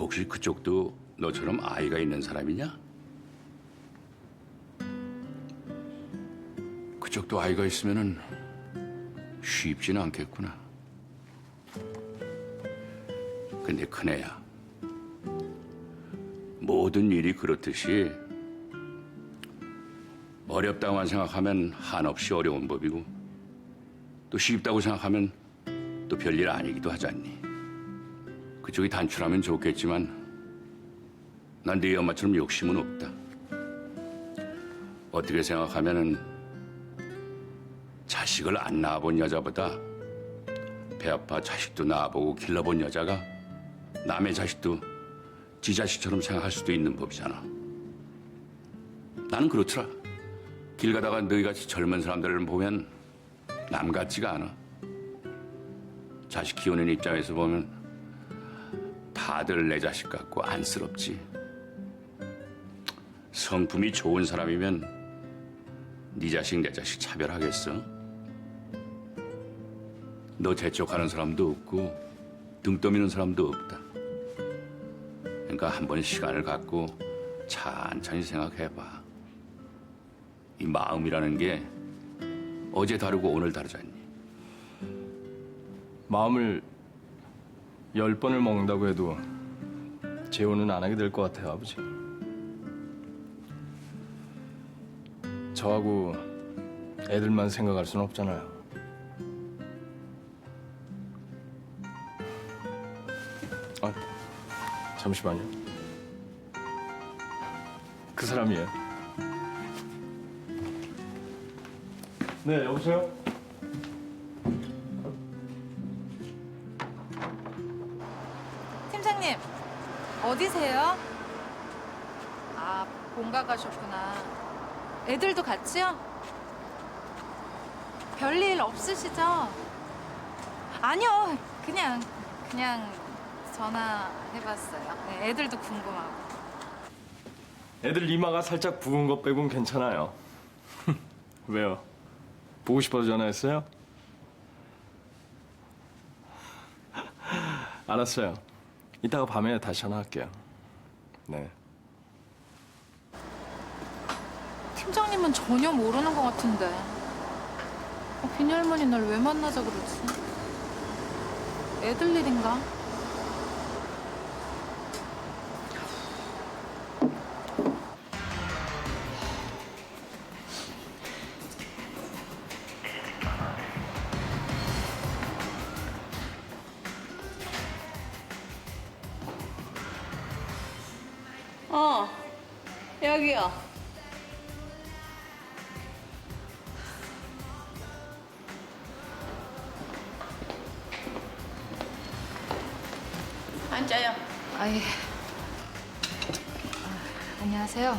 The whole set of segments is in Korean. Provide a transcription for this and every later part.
혹시 그쪽도 너처럼 아이가 있는 사람이냐? 그쪽도 아이가 있으면은 쉽지는 않겠구나. 근데 큰애야, 모든 일이 그렇듯이 어렵다고만 생각하면 한없이 어려운 법이고 또 쉽다고 생각하면 또 별일 아니기도 하지 않니? 그쪽이 단출하면 좋겠지만 난 네 엄마처럼 욕심은 없다. 어떻게 생각하면은 자식을 안 낳아본 여자보다 배 아파 자식도 낳아보고 길러본 여자가 남의 자식도 지 자식처럼 생각할 수도 있는 법이잖아. 나는 그렇더라. 길 가다가 너희같이 젊은 사람들을 보면 남 같지가 않아. 자식 키우는 입장에서 보면 다들 내 자식 같고 안쓰럽지. 성품이 좋은 사람이면 네 자식 내 자식 차별하겠어? 너 재촉하는 사람도 없고 등 떠미는 사람도 없다. 그러니까 한번 시간을 갖고 천천히 생각해봐. 이 마음이라는 게 어제 다르고 오늘 다르잖니. 마음을 10번을 먹는다고 해도 재혼은 안 하게 될 것 같아요, 아버지. 저하고 애들만 생각할 수는 없잖아요. 아, 잠시만요. 그 사람이에요. 네, 여보세요? 팀장님, 어디세요? 아, 본가 가셨구나. 애들도 같이요? 별일 없으시죠? 아니요, 그냥 전화해봤어요. 네, 애들도 궁금하고. 애들 이마가 살짝 부은 것 빼곤 괜찮아요. 왜요? 보고 싶어서 전화했어요? 알았어요. 이따가 밤에 다시 전화할게요. 네. 팀장님은 전혀 모르는 것 같은데. 비니 할머니 날 왜 만나자 그러지? 애들 일인가? 여기요. 앉아요. 아예. 안녕하세요.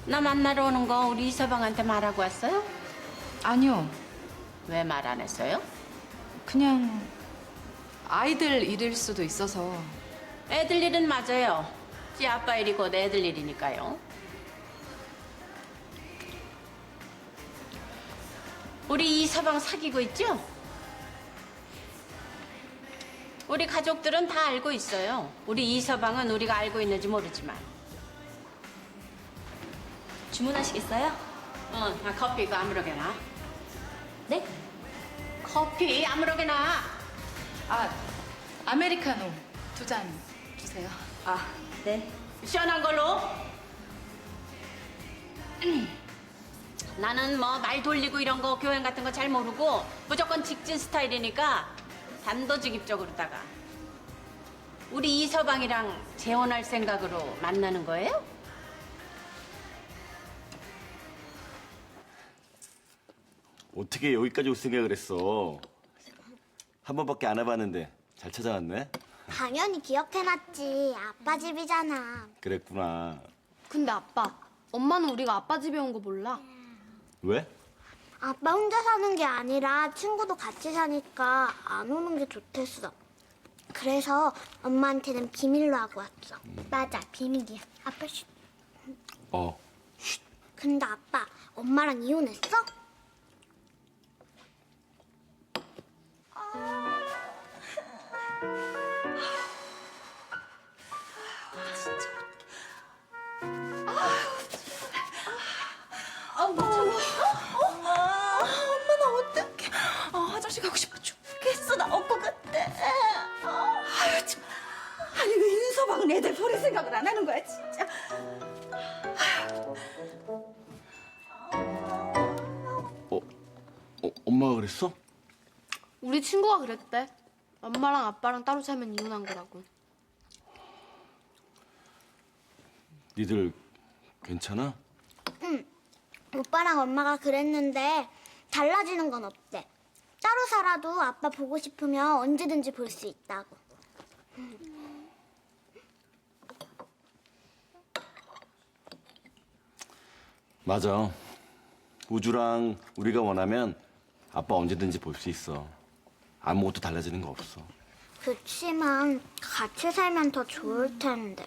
나 만나러 오는 거 우리 이서방한테 말하고 왔어요? 아니요. 왜 말 안 했어요? 그냥 아이들 일일 수도 있어서. 애들 일은 맞아요. 지 아빠 일이 곧 애들 일이니까요. 우리 이서방 사귀고 있죠? 우리 가족들은 다 알고 있어요. 우리 이서방은 우리가 알고 있는지 모르지만. 주문하시겠어요? 커피 이거 아무렇게나. 네? 커피 아무렇게나. 아, 아메리카노 2잔 주세요. 아, 네. 시원한 걸로. 나는 뭐 말 돌리고 이런 거 교양 같은 거 잘 모르고 무조건 직진 스타일이니까 단도직입적으로다가 우리 이서방이랑 재혼할 생각으로 만나는 거예요? 어떻게 여기까지 올 생각을 했어? 한 번밖에 안 와봤는데 잘 찾아왔네? 당연히 기억해놨지. 아빠 집이잖아. 그랬구나. 근데 아빠, 엄마는 우리가 아빠 집에 온 거 몰라. 왜? 아빠 혼자 사는 게 아니라 친구도 같이 사니까 안 오는 게 좋댔어. 그래서 엄마한테는 비밀로 하고 왔어. 맞아, 비밀이야. 아빠 쉿. 쉿. 근데 아빠, 엄마랑 이혼했어? 생각을 안 하는 거야 진짜. 엄마가 그랬어? 우리 친구가 그랬대. 엄마랑 아빠랑 따로 살면 이혼한 거라고. 니들 괜찮아? 오빠랑 엄마가 그랬는데 달라지는 건 없대. 따로 살아도 아빠 보고 싶으면 언제든지 볼 수 있다고. 맞아. 우주랑 우리가 원하면 아빠 언제든지 볼 수 있어. 아무것도 달라지는 거 없어. 그치만 같이 살면 더 좋을 텐데.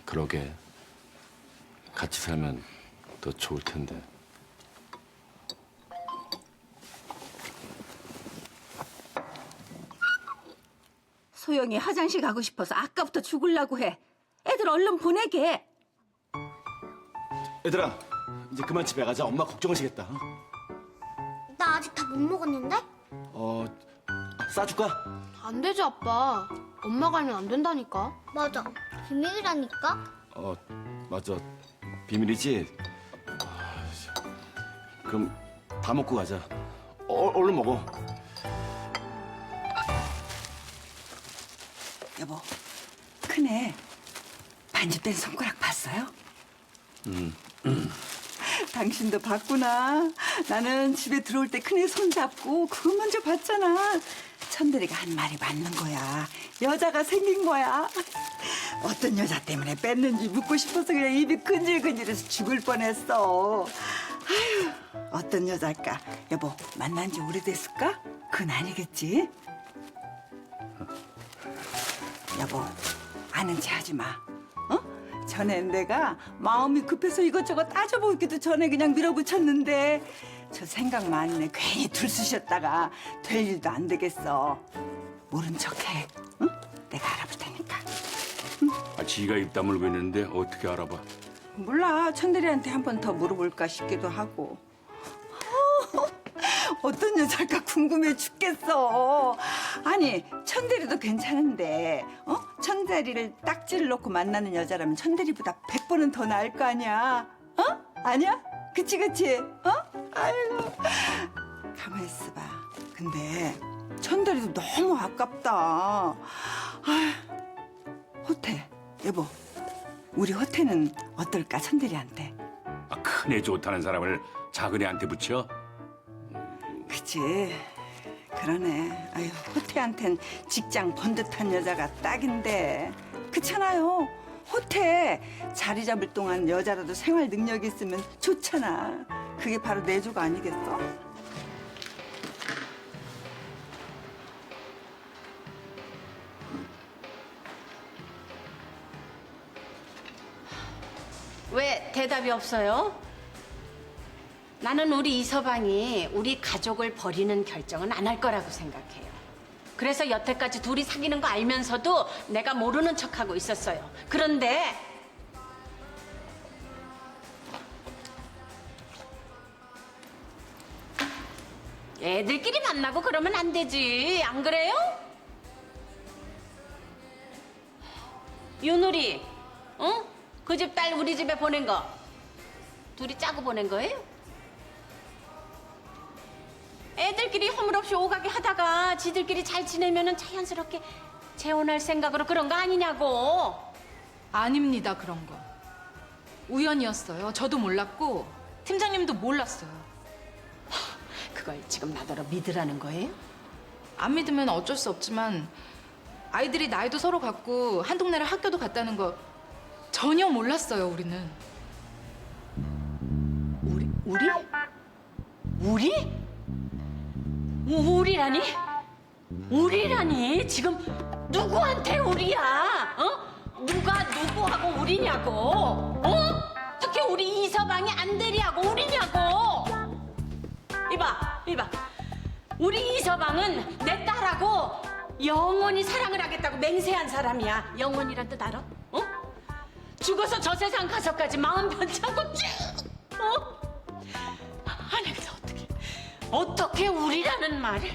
그러게. 같이 살면 더 좋을 텐데. 소영이 화장실 가고 싶어서 아까부터 죽으려고 해. 애들 얼른 보내게. 얘들아, 이제 그만 집에 가자. 엄마 걱정하시겠다. 나 아직 다 못 먹었는데? 싸줄까? 안 되지, 아빠. 엄마가 알면 안 된다니까. 맞아. 비밀이라니까? 맞아. 비밀이지? 그럼 다 먹고 가자. 얼른 먹어. 여보, 큰애 반죽된 손가락 봤어요? 당신도 봤구나. 나는 집에 들어올 때 큰애 손 잡고 그거 먼저 봤잖아. 천들이가 한 말이 맞는 거야. 여자가 생긴 거야. 어떤 여자 때문에 뺐는지 묻고 싶어서 그냥 입이 근질근질해서 죽을 뻔했어. 아휴, 어떤 여자일까? 여보, 만난 지 오래됐을까? 그건 아니겠지? 여보, 아는 체 하지 마. 어? 전에 내가 마음이 급해서 이것저것 따져보기도 전에 그냥 밀어붙였는데 저 생각 많네. 괜히 들쑤셨다가 될 일도 안 되겠어. 모른 척해. 응? 내가 알아볼 테니까. 지가 입 다물고 있는데 어떻게 알아봐? 몰라. 천대리한테 한 번 더 물어볼까 싶기도 하고. 어떤 여자일까 궁금해 죽겠어. 아니, 천대리도 괜찮은데, 천대리를 딱지를 놓고 만나는 여자라면 천대리보다 100번은 더 나을 거 아니야. 아니야? 그치? 아이고. 가만히 있어봐. 근데 천대리도 너무 아깝다. 호태, 여보. 우리 호태는 어떨까, 천대리한테? 큰애 좋다는 사람을 작은애한테 붙여? 그치. 그러네. 아유, 호태한텐 직장 번듯한 여자가 딱인데. 그렇잖아요. 호태 자리 잡을 동안 여자라도 생활 능력이 있으면 좋잖아. 그게 바로 내조가 아니겠어? 왜 대답이 없어요? 나는 우리 이서방이 우리 가족을 버리는 결정은 안 할 거라고 생각해요. 그래서 여태까지 둘이 사귀는 거 알면서도 내가 모르는 척하고 있었어요. 그런데 애들끼리 만나고 그러면 안 되지. 안 그래요? 유누리, 응? 그 집 딸 우리 집에 보낸 거 둘이 짜고 보낸 거예요? 애들끼리 허물없이 오가게 하다가 지들끼리 잘 지내면은 자연스럽게 재혼할 생각으로 그런 거 아니냐고. 아닙니다, 그런 거. 우연이었어요. 저도 몰랐고 팀장님도 몰랐어요. 그걸 지금 나더러 믿으라는 거예요? 안 믿으면 어쩔 수 없지만 아이들이 나이도 서로 같고 한 동네를 학교도 갔다는 거 전혀 몰랐어요, 우리는. 우리? 우리라니? 우리라니? 지금 누구한테 우리야? 누가 누구하고 우리냐고? 특히 우리 이서방이 안대리하고 우리냐고? 이봐. 우리 이서방은 내 딸하고 영원히 사랑을 하겠다고 맹세한 사람이야. 영원이란 뜻 알아? 죽어서 저 세상 가서까지 마음 변치 않고 쭉! 아니, 근데 어떻게 우리라는 말을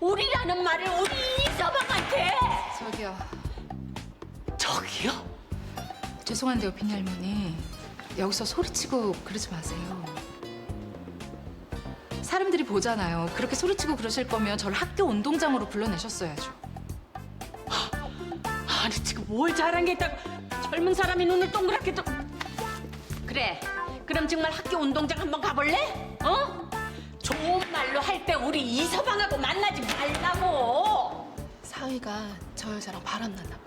우리라는 말을 우리 이서방한테. 저기요. 죄송한데요, 비니 할머니. 여기서 소리치고 그러지 마세요. 사람들이 보잖아요. 그렇게 소리치고 그러실 거면 저를 학교 운동장으로 불러내셨어야죠. 아니 지금 뭘 잘한 게 있다고 젊은 사람이 눈을 동그랗게 떠. 그래 그럼 정말 학교 운동장 한번 가볼래? 어? 좋은 말로 할 때 우리 이서방하고 만나지 말라고. 사위가 저 여자랑 바람났나 봐.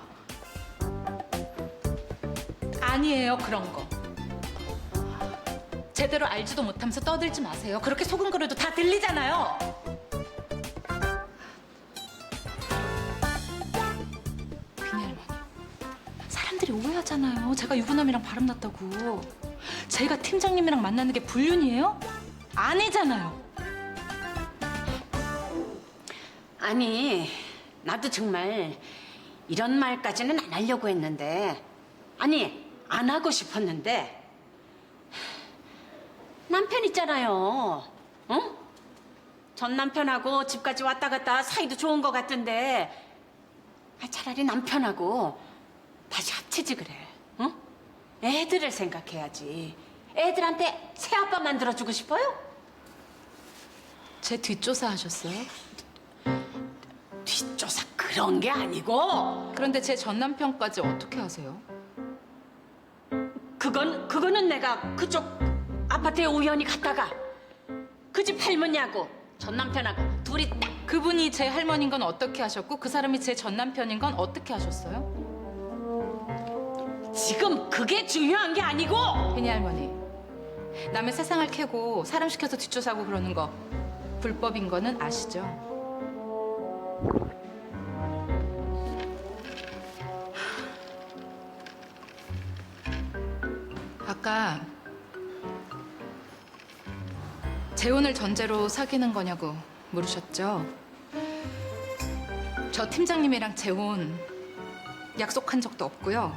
아니에요, 그런 거. 제대로 알지도 못하면서 떠들지 마세요. 그렇게 소근거려도 다 들리잖아요. 비니 할머니, 사람들이 오해하잖아요. 제가 유부남이랑 바람났다고. 제가 팀장님이랑 만나는 게 불륜이에요? 아니잖아요. 아니 나도 정말 이런 말까지는 안 하려고 했는데 아니 안 하고 싶었는데 남편 있잖아요. 어? 전 남편하고 집까지 왔다 갔다 사이도 좋은 것 같은데 차라리 남편하고 다시 합치지 그래. 어? 애들을 생각해야지. 애들한테 새아빠 만들어주고 싶어요? 제 뒷조사 하셨어요? 뒷조사 그런 게 아니고 그런데 제 전 남편까지 어떻게 아세요? 그거는 내가 그쪽 아파트에 우연히 갔다가 그 집 할머니하고 전 남편하고 둘이 딱 그분이 제 할머니인 건 어떻게 하셨고 그 사람이 제 전 남편인 건 어떻게 하셨어요? 지금 그게 중요한 게 아니고 비니 할머니, 남의 세상을 캐고 사람 시켜서 뒷조사하고 그러는 거 불법인 거는 아시죠? 아까 재혼을 전제로 사귀는 거냐고 물으셨죠? 저 팀장님이랑 재혼 약속한 적도 없고요.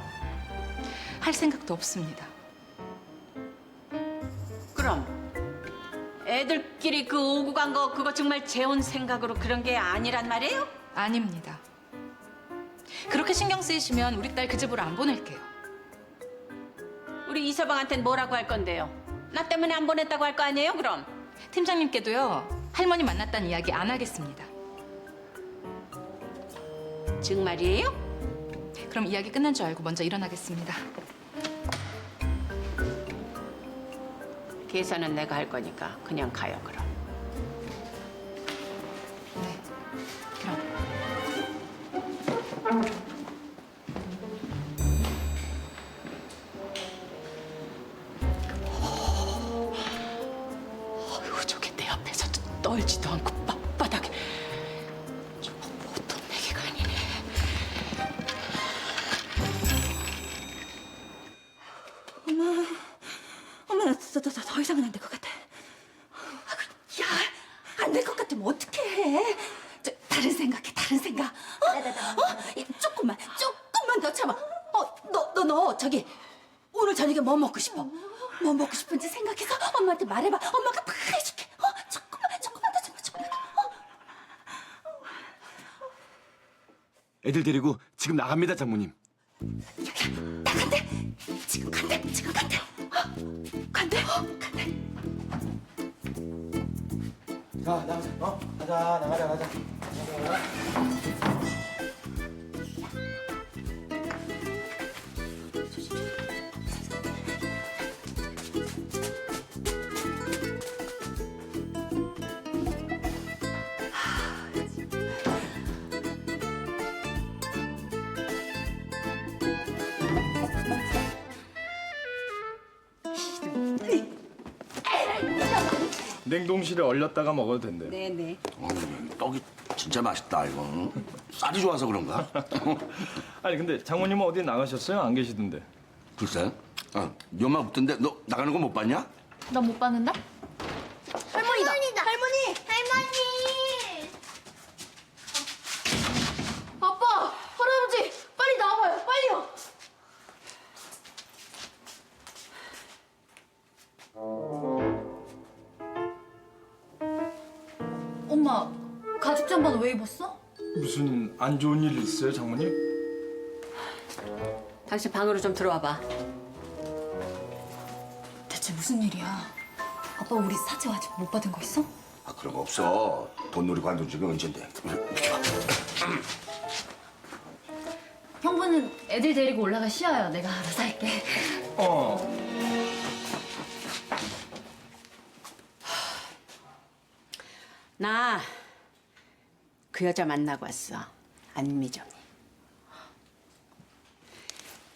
할 생각도 없습니다. 그럼 애들끼리 그 오고 간 거 그거 정말 재혼 생각으로 그런 게 아니란 말이에요? 아닙니다. 그렇게 신경 쓰이시면 우리 딸 그 집으로 안 보낼게요. 우리 이서방한테는 뭐라고 할 건데요? 나 때문에 안 보냈다고 할 거 아니에요 그럼? 팀장님께도요, 할머니 만났다는 이야기 안 하겠습니다. 정말이에요? 그럼 이야기 끝난 줄 알고 먼저 일어나겠습니다. 계산은 내가 할 거니까 그냥 가요 그럼. 네, 그럼. 어휴 저게 내 앞에서 떨지도 않고 빳빳하게 저거 보통 내기가 아니네. 어머, 나 더 이상은 안 될 것 같아. 야, 안 될 것 같으면 어떻게 해? 다른 생각해, 다른 생각. 조금만 더 참아. 너 저기 오늘 저녁에 뭐 먹고 싶어? 뭐 먹고 싶은지 생각해서 엄마한테 말해봐. 엄마가 다 해줄게. 조금만 더 참아, 조금만 더. 애들 데리고 지금 나갑니다, 장모님. 나간대. 지금 간대. 간대. 자, 나가자. 가자, 나가자. 냉동실에 얼렸다가 먹어도 된대. 네네. 떡이 진짜 맛있다 이거. 쌀이 좋아서 그런가? 아니 근데 장모님은 어디 나가셨어요? 안 계시던데. 글쎄. 연말 붙던데 너 나가는 거 못 봤냐? 너 못 받는다? 할머니다. 할머니. 아빠! 할아버지! 빨리 나와봐요, 빨리요! 엄마, 가죽 잠바는 왜 입었어? 무슨 안 좋은 일 있어요, 장모님? 당신 방으로 좀 들어와 봐. 대체 무슨 일이야? 아빠 우리 사채 아직 못 받은 거 있어? 아, 그런 거 없어. 돈놀이 관둔 지가 언젠데. 형부는 애들 데리고 올라가 쉬어요. 내가 알아서 할게. 나 그 여자 만나고 왔어. 안미정이.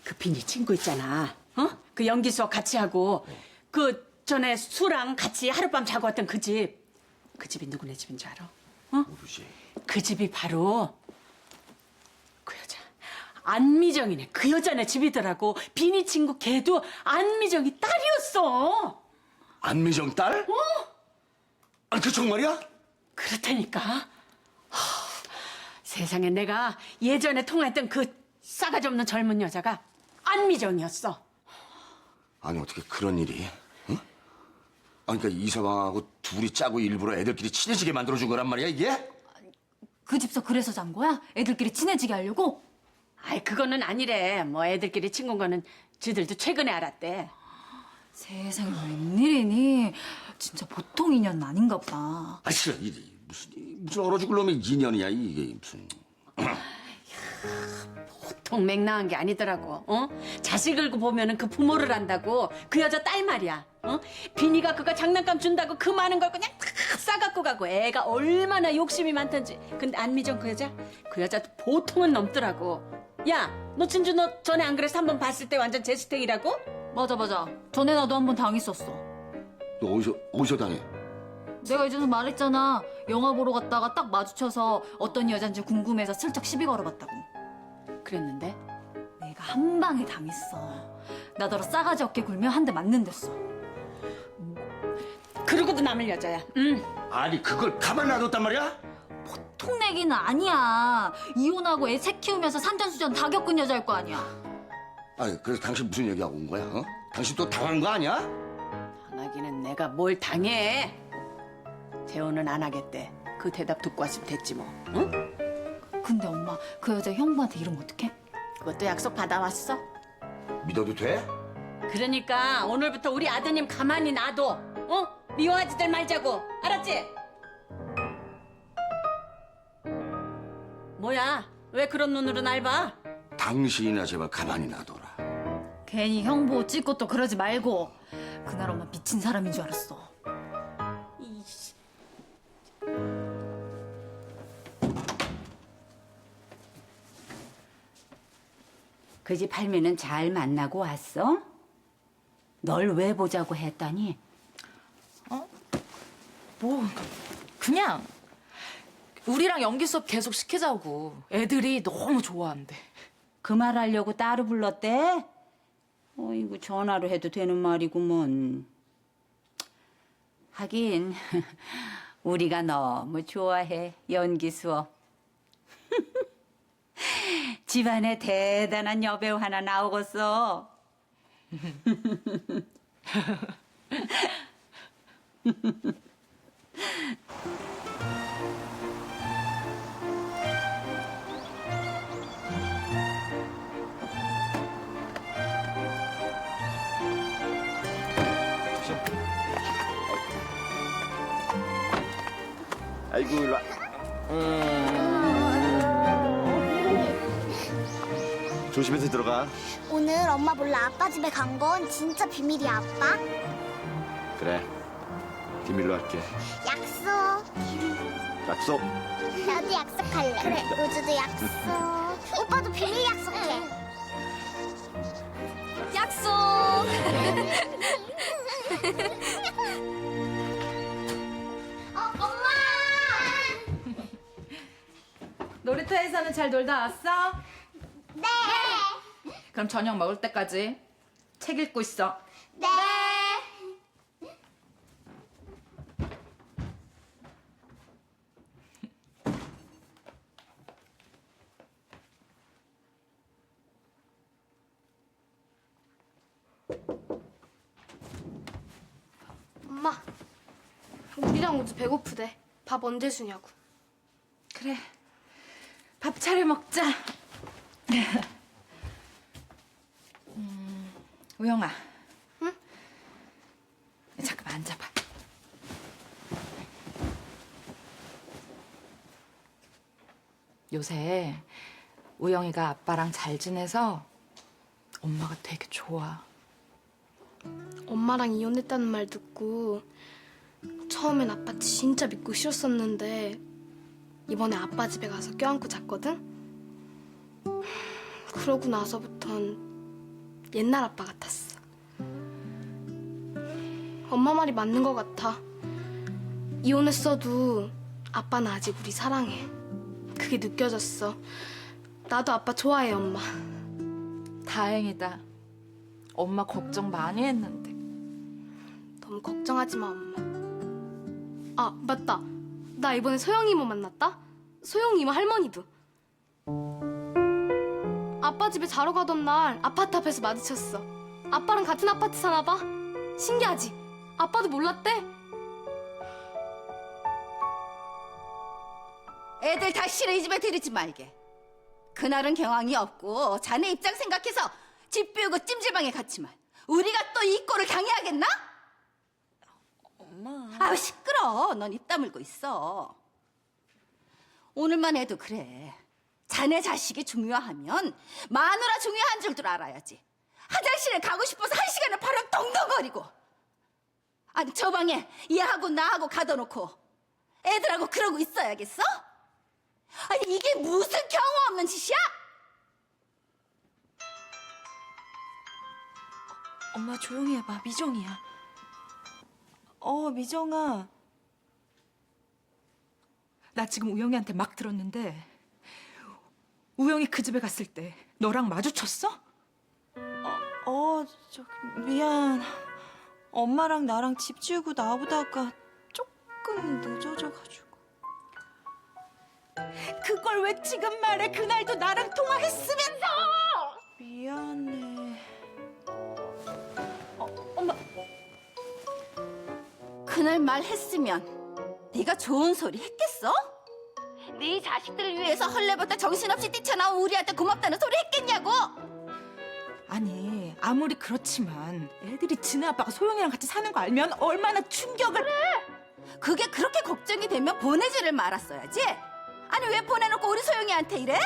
그 비니 친구 있잖아. 어? 그 연기 수업 같이 하고 그 전에 수랑 같이 하룻밤 자고 왔던 그 집. 그 집이 누구네 집인 줄 알아? 어? 모르지. 그 집이 바로 그 여자 안미정이네. 그 여자네 집이더라고. 비니 친구 걔도 안미정이 딸이었어. 안미정 딸? 아니, 그 정말이야? 그렇다니까. 세상에 내가 예전에 통화했던 그 싸가지 없는 젊은 여자가 안미정이었어. 아니, 어떻게 그런 일이? 응? 아니, 그러니까 이서방하고 둘이 짜고 일부러 애들끼리 친해지게 만들어준 거란 말이야, 이게? 그 집서 그래서 잔 거야? 애들끼리 친해지게 하려고? 아이 그거는 아니래. 뭐 애들끼리 친구인 거는 지들도 최근에 알았대. 세상에 웬일이니? 진짜 보통 인연 아닌가 보다. 아, 싫어. 무슨 얼어 죽을 놈의 인연이야, 이게 무슨. 보통 맹랑한 게 아니더라고. 어? 자식을 보면은 그 부모를 안다고. 그 여자 딸 말이야. 어? 비니가 그거 장난감 준다고 그 많은 걸 그냥 탁 싸갖고 가고 애가 얼마나 욕심이 많던지. 근데 안미정 그 여자 보통은 넘더라고. 야, 너 진주 너 전에 안 그래서 한번 봤을 때 완전 제스탱이라고? 맞아. 전에 나도 한 번 당했었어. 너 어디서 당해? 내가 예전에 말했잖아. 영화 보러 갔다가 딱 마주쳐서 어떤 여잔지 궁금해서 슬쩍 시비 걸어봤다고. 그랬는데? 내가 한 방에 당했어. 나더러 싸가지 없게 굴며 한 대 맞는 데어. 그러고도 남을 여자야. 아니, 그걸 가만 놔뒀단 말이야? 보통 내기는 아니야. 이혼하고 애 셋 키우면서 산전수전 다 겪은 여자일 거 아니야. 아니, 그래서 당신 무슨 얘기하고 온 거야? 어? 당신 또 당한 거 아니야? 당하기는 내가 뭘 당해. 재혼은 안 하겠대. 그 대답 듣고 왔으면 됐지 뭐. 응? 근데 엄마 그 여자 형부한테 이러면 어떡해? 그것도 약속 받아왔어. 믿어도 돼? 그러니까 오늘부터 우리 아드님 가만히 놔둬. 어? 미워하지들 말자고. 알았지? 뭐야? 왜 그런 눈으로 날 봐? 당신이나 제발 가만히 놔둬라. 괜히 형부 옷 찢고 또 그러지 말고. 그날 엄마 미친 사람인 줄 알았어. 그 집 할매는 잘 만나고 왔어? 널 왜 보자고 했다니? 뭐 그냥 우리랑 연기 수업 계속 시키자고. 애들이 너무 좋아한대. 그 말 하려고 따로 불렀대? 어이구, 전화로 해도 되는 말이구먼. 하긴 우리가 너무 좋아해, 연기 수업. 집안에 대단한 여배우 하나 나오겠어. 아이고, 일로 와. 조심해서 들어가. 오늘 엄마 몰라 아빠 집에 간 건 진짜 비밀이야, 아빠. 그래. 비밀로 할게. 약속. 약속. 나도 약속할래. 그래, 우주도 약속. 오빠도 비밀 약속해. 약속! 엄마! 놀이터에서는 잘 놀다 왔어? 네. 그럼 저녁 먹을 때까지 책 읽고 있어. 네. 엄마, 우리랑 우주 배고프대. 밥 언제 주냐고. 그래. 밥 차려 먹자. 우영아. 응? 잠깐만 앉아봐. 요새 우영이가 아빠랑 잘 지내서 엄마가 되게 좋아. 엄마랑 이혼했다는 말 듣고 처음엔 아빠 진짜 믿고 싫었었는데 이번에 아빠 집에 가서 껴안고 잤거든? 그러고 나서부턴 옛날 아빠 같았어. 엄마 말이 맞는 것 같아. 이혼했어도 아빠는 아직 우리 사랑해. 그게 느껴졌어. 나도 아빠 좋아해, 엄마. 다행이다. 엄마 걱정 많이 했는데. 너무 걱정하지 마, 엄마. 아, 맞다. 나 이번에 소영이 이모 만났다? 소영이 이모 할머니도. 아빠 집에 자러 가던 날 아파트 앞에서 마주쳤어. 아빠랑 같은 아파트 사나 봐. 신기하지? 아빠도 몰랐대. 애들 다시는 이 집에 들이지 말게. 그날은 경황이 없고 자네 입장 생각해서 집 비우고 찜질방에 갔지만 우리가 또 이 꼴을 당해야겠나? 엄마. 아우 시끄러. 넌 입 다물고 있어. 오늘만 해도 그래. 자네 자식이 중요하면 마누라 중요한 줄도 알아야지. 화장실에 가고 싶어서 1시간을 발을 동동거리고. 아니 저 방에 얘하고 나하고 가둬놓고 애들하고 그러고 있어야겠어? 아니 이게 무슨 경우 없는 짓이야? 엄마 조용히 해봐. 미정이야. 미정아. 나 지금 우영이한테 막 들었는데 우영이 그 집에 갔을 때 너랑 마주쳤어? 미안. 엄마랑 나랑 집 지우고 나오다가 조금 늦어져가지고. 그걸 왜 지금 말해? 그날도 나랑 통화했으면서! 미안해. 그날 말했으면 네가 좋은 소리 했겠어? 네 자식들을 위해서 헐레벌떡 정신없이 뛰쳐나온 우리한테 고맙다는 소리 했겠냐고? 아니 아무리 그렇지만 애들이 지네 아빠가 소영이랑 같이 사는 거 알면 얼마나 충격을... 그게 그렇게 걱정이 되면 보내지를 말았어야지. 아니 왜 보내놓고 우리 소영이한테 이래?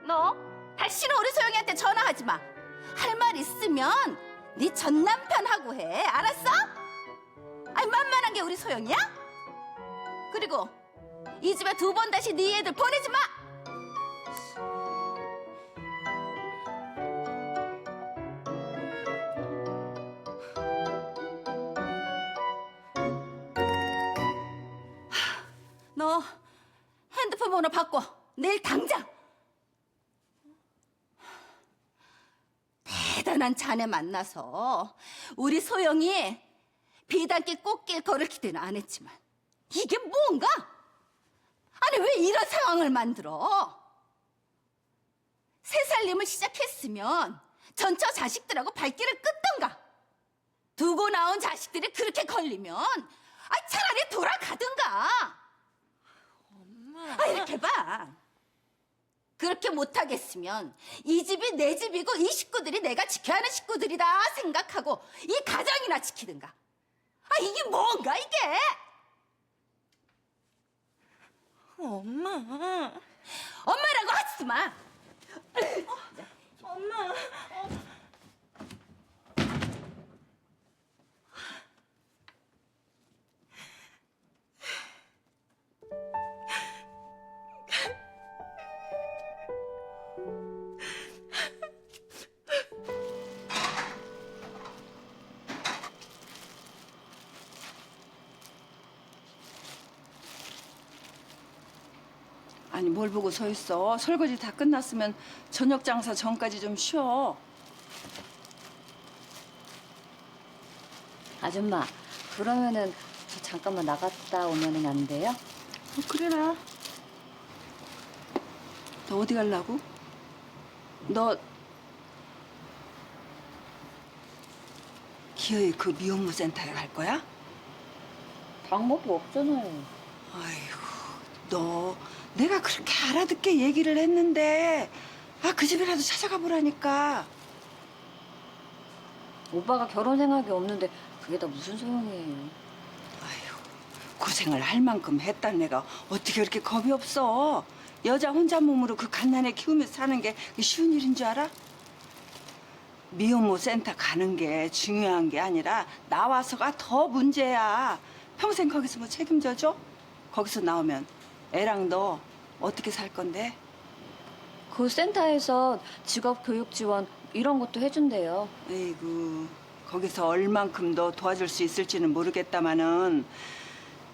너 다시는 우리 소영이한테 전화하지 마. 할 말 있으면 네 전 남편하고 해. 알았어? 아니 만만한 게 우리 소영이야? 그리고 이 집에 2번 다시 네 애들 보내지 마. 너 핸드폰 번호 바꿔. 내일 당장. 대단한 자네 만나서 우리 소영이 비단길 꽃길 걸을 기대는 안 했지만 이게 뭔가? 아니 왜 이런 상황을 만들어? 새 살림을 시작했으면 전처 자식들하고 발길을 끊던가. 두고 나온 자식들이 그렇게 걸리면 차라리 돌아가든가. 엄마. 이렇게 봐. 그렇게 못하겠으면 이 집이 내 집이고 이 식구들이 내가 지켜야 하는 식구들이다 생각하고 이 가정이나 지키든가. 이게 뭔가 이게? 엄마. 엄마라고 하지 마. 엄마. 아니 뭘 보고 서 있어. 설거지 다 끝났으면 저녁 장사 전까지 좀 쉬어. 아줌마, 그러면은 저 잠깐만 나갔다 오면은 안 돼요? 그래라. 너 어디 가려고? 너 기어이 그 미혼모 센터에 갈 거야? 방법이 없잖아요. 아이고, 너 내가 그렇게 알아듣게 얘기를 했는데 그 집이라도 찾아가 보라니까. 오빠가 결혼 생각이 없는데 그게 다 무슨 소용이에요? 고생을 할 만큼 했단 내가 어떻게 그렇게 겁이 없어. 여자 혼자 몸으로 그 갓난애 키우면서 사는 게 쉬운 일인 줄 알아? 미혼모 센터 가는 게 중요한 게 아니라 나와서가 더 문제야. 평생 거기서 뭐 책임져줘? 거기서 나오면 애랑 너 어떻게 살 건데? 그 센터에서 직업 교육 지원 이런 것도 해준대요. 에이구, 거기서 얼만큼 더 도와줄 수 있을지는 모르겠다마는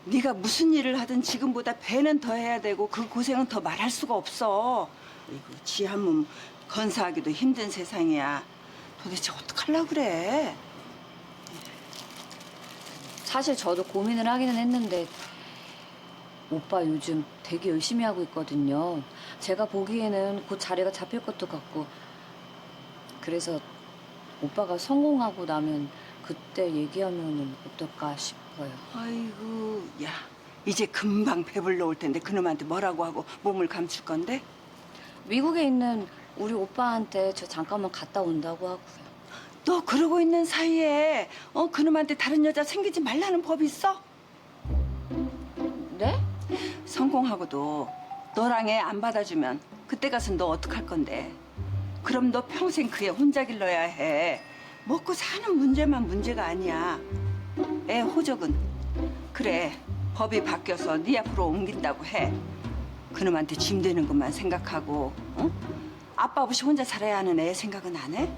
네가 무슨 일을 하든 지금보다 배는 더 해야 되고 그 고생은 더 말할 수가 없어. 이거 지 한 몸 건사하기도 힘든 세상이야. 도대체 어떡하려고 그래? 사실 저도 고민을 하기는 했는데 오빠 요즘 되게 열심히 하고 있거든요. 제가 보기에는 곧 자리가 잡힐 것도 같고 그래서 오빠가 성공하고 나면 그때 얘기하면 어떨까 싶어요. 아이고, 야, 이제 금방 배불러 올 텐데 그놈한테 뭐라고 하고 몸을 감출 건데? 미국에 있는 우리 오빠한테 저 잠깐만 갔다 온다고 하고요. 너 그러고 있는 사이에 그놈한테 다른 여자 생기지 말라는 법이 있어? 네? 성공하고도 너랑 애 안 받아주면 그때 가서 너 어떡할 건데? 그럼 너 평생 그 애 혼자 길러야 해. 먹고 사는 문제만 문제가 아니야. 애 호적은 그래 법이 바뀌어서 네 앞으로 옮긴다고 해. 그놈한테 짐 되는 것만 생각하고 응? 아빠 없이 혼자 살아야 하는 애 생각은 안 해?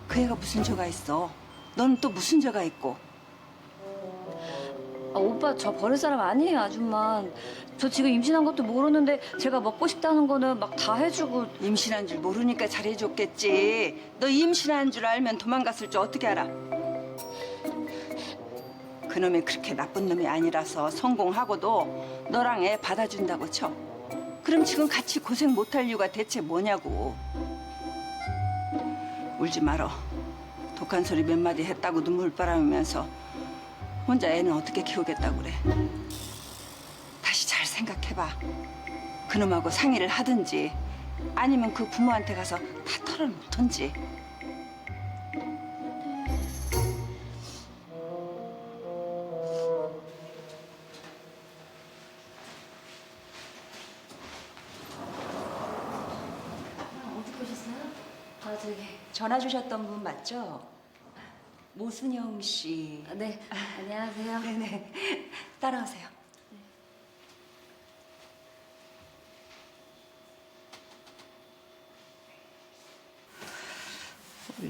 그 애가 무슨 죄가 있어? 너는 또 무슨 죄가 있고? 오빠 저 버릴 사람 아니에요, 아줌마. 저 지금 임신한 것도 모르는데 제가 먹고 싶다는 거는 막 다 해주고. 임신한 줄 모르니까 잘해줬겠지. 너 임신한 줄 알면 도망갔을 줄 어떻게 알아? 그놈이 그렇게 나쁜 놈이 아니라서 성공하고도 너랑 애 받아준다고 쳐. 그럼 지금 같이 고생 못할 이유가 대체 뭐냐고. 울지 말어. 독한 소리 몇 마디 했다고 눈물 빨아오면서 혼자 애는 어떻게 키우겠다고 그래. 다시 잘 생각해봐. 그놈하고 상의를 하든지 아니면 그 부모한테 가서 다 털어놓든지. 어떻게 오셨어요? 저기. 전화 주셨던 분 맞죠? 모순영 씨. 네, 안녕하세요. 네네. 따라오세요.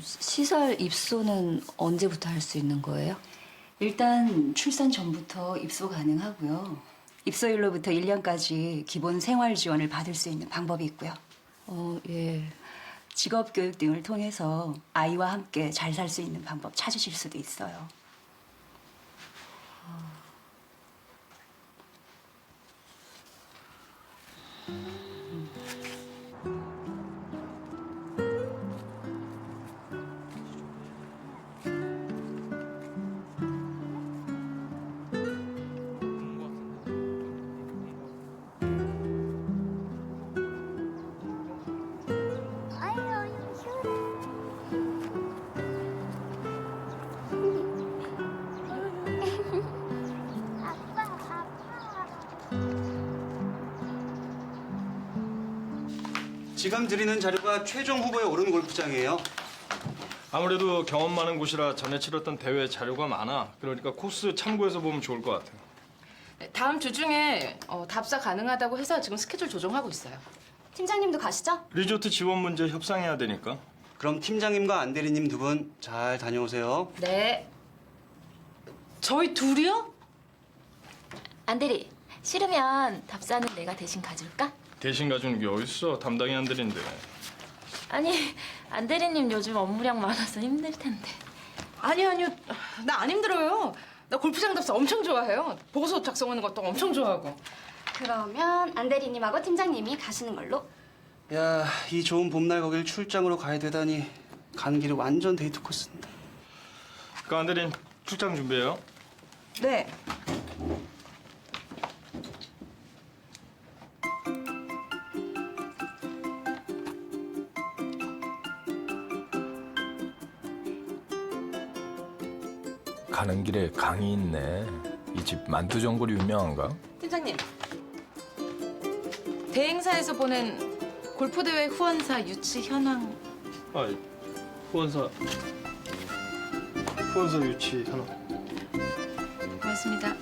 시설 입소는 언제부터 할 수 있는 거예요? 일단 출산 전부터 입소 가능하고요. 입소일로부터 1년까지 기본 생활 지원을 받을 수 있는 방법이 있고요. 예. 직업 교육 등을 통해서 아이와 함께 잘 살 수 있는 방법 찾으실 수도 있어요. 지금 드리는 자료가 최종 후보에 오른 골프장이에요. 아무래도 경험 많은 곳이라 전에 치렀던 대회 자료가 많아. 그러니까 코스 참고해서 보면 좋을 것 같아요. 다음 주 중에 답사 가능하다고 해서 지금 스케줄 조정하고 있어요. 팀장님도 가시죠? 리조트 지원 문제 협상해야 되니까. 그럼 팀장님과 안 대리님 두 분 잘 다녀오세요. 네. 저희 둘이요? 안대리, 싫으면 답사는 내가 대신 가줄까? 대신 가주는 게 어딨어. 담당이 안 되는데. 아니, 안대리님 요즘 업무량 많아서 힘들 텐데. 아니요. 나 안 힘들어요. 나 골프장 답사 엄청 좋아해요. 보고서 작성하는 것도 엄청 좋아하고. 그러면 안대리님하고 팀장님이 가시는 걸로. 야, 이 좋은 봄날 거길 출장으로 가야 되다니 가는 길이 완전 데이트 코스인데. 그 안대리님 출장 준비해요. 네. 가는 길에 강이 있네. 이 집 만두 전골이 유명한가? 팀장님. 대행사에서 보낸 골프대회 후원사 유치 현황. 아, 후원사 유치 현황. 고맙습니다.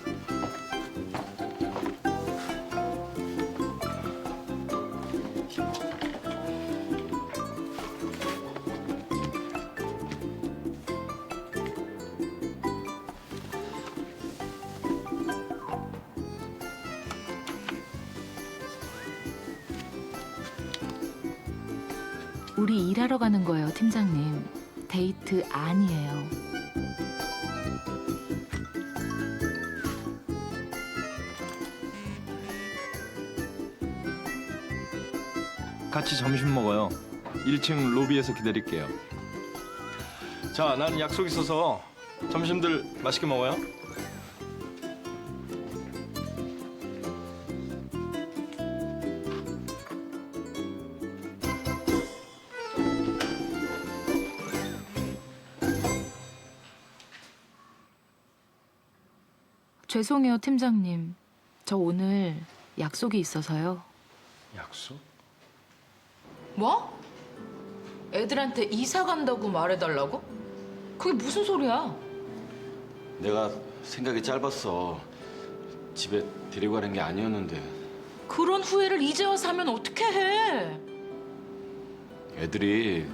우리 일하러 가는 거예요, 팀장님. 데이트 아니에요. 같이 점심 먹어요. 1층 로비에서 기다릴게요. 자, 나는 약속 있어서 점심들 맛있게 먹어요. 죄송해요, 팀장님. 저 오늘 약속이 있어서요. 약속? 뭐? 애들한테 이사 간다고 말해달라고? 그게 무슨 소리야? 내가 생각이 짧았어. 집에 데리고 가는 게 아니었는데. 그런 후회를 이제 와서 하면 어떻게 해? 애들이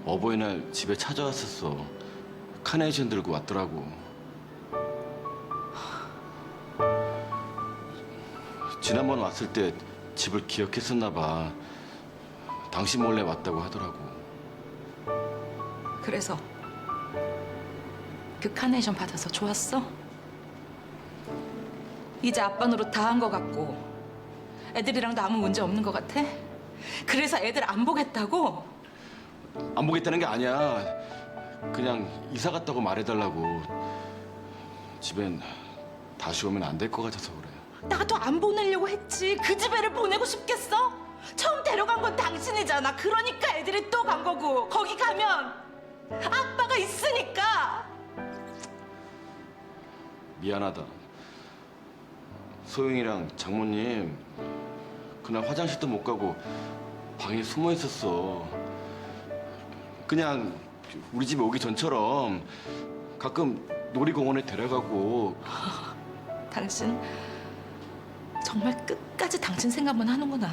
어버이날 집에 찾아왔었어. 카네이션 들고 왔더라고. 지난번 왔을 때 집을 기억했었나 봐. 당신 몰래 왔다고 하더라고. 그래서 그 카네이션 받아서 좋았어? 이제 아빠 노릇 다 한 것 같고 애들이랑도 아무 문제 없는 것 같아? 그래서 애들 안 보겠다고? 안 보겠다는 게 아니야. 그냥 이사 갔다고 말해달라고. 집엔 다시 오면 안 될 것 같아서 그래. 나도 안 보내려고 했지. 그 집 애를 보내고 싶겠어? 처음 데려간 건 당신이잖아. 그러니까 애들이 또 간 거고. 거기 가면 아빠가 있으니까. 미안하다. 소영이랑 장모님 그날 화장실도 못 가고 방에 숨어 있었어. 그냥 우리 집에 오기 전처럼 가끔 놀이공원에 데려가고. 당신 정말 끝까지 당신 생각만 하는구나.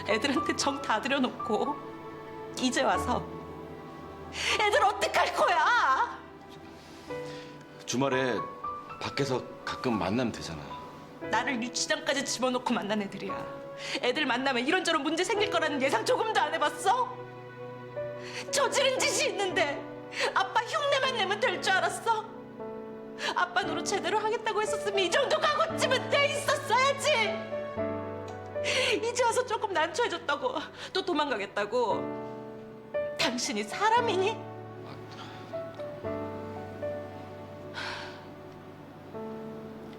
애들한테 정 다 들여놓고 이제 와서 애들 어떡할 거야? 주말에 밖에서 가끔 만나면 되잖아. 나를 유치장까지 집어넣고 만난 애들이야. 애들 만나면 이런저런 문제 생길 거라는 예상 조금도 안 해봤어? 저지른 짓이 있는데 아빠 흉내만 내면 될 줄 알았어? 아빠 노릇 제대로 하겠다고 했었으면 이 정도 각오쯤은 돼 있었어야지. 이제 와서 조금 난처해졌다고 또 도망가겠다고. 당신이 사람이니?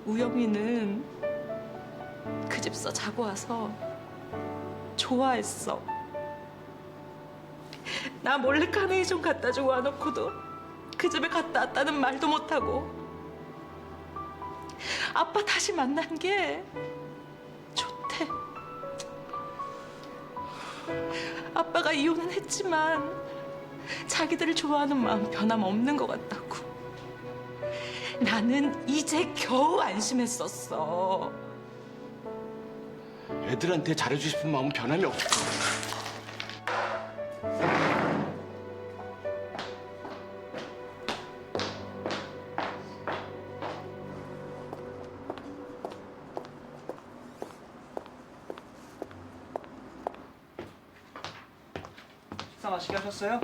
우영이는 그 집서 자고 와서 좋아했어. 나 몰래 카네이션 갖다 주고 와놓고도 그 집에 갔다 왔다는 말도 못하고 아빠 다시 만난 게 좋대. 아빠가 이혼은 했지만 자기들을 좋아하는 마음 변함없는 것 같다고. 나는 이제 겨우 안심했었어. 애들한테 잘해주고 싶은 마음은 변함이 없어. 식사 맛있게 하셨어요?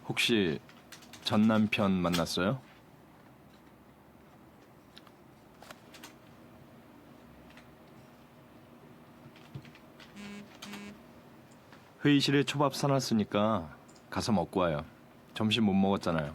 혹시 전 남편 만났어요? 회의실에 초밥 사놨으니까 가서 먹고 와요. 점심 못 먹었잖아요.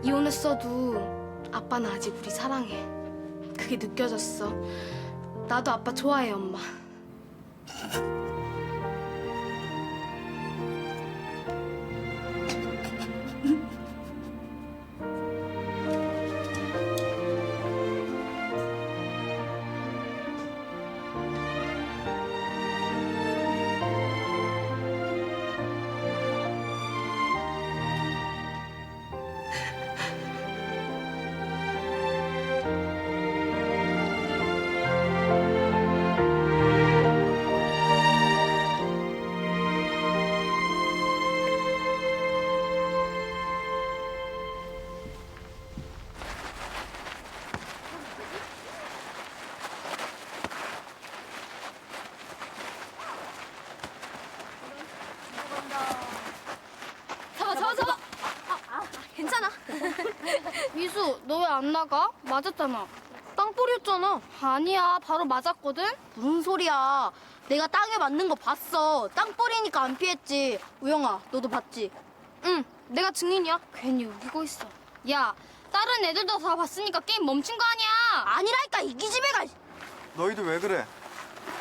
이혼했어도 아빠는 아직 우리 사랑해. 그게 느껴졌어. 나도 아빠 좋아해, 엄마. 잡아. 괜찮아. 미수, 너 왜 안 나가? 맞았잖아. 땅 뿌렸잖아. 아니야, 바로 맞았거든? 무슨 소리야. 내가 땅에 맞는 거 봤어. 땅 뿌리니까 안 피했지. 우영아, 너도 봤지? 응, 내가 증인이야. 괜히 우기고 있어. 야, 다른 애들도 다 봤으니까 게임 멈춘 거 아니야. 아니라니까, 이 기집애가. 너희들 왜 그래?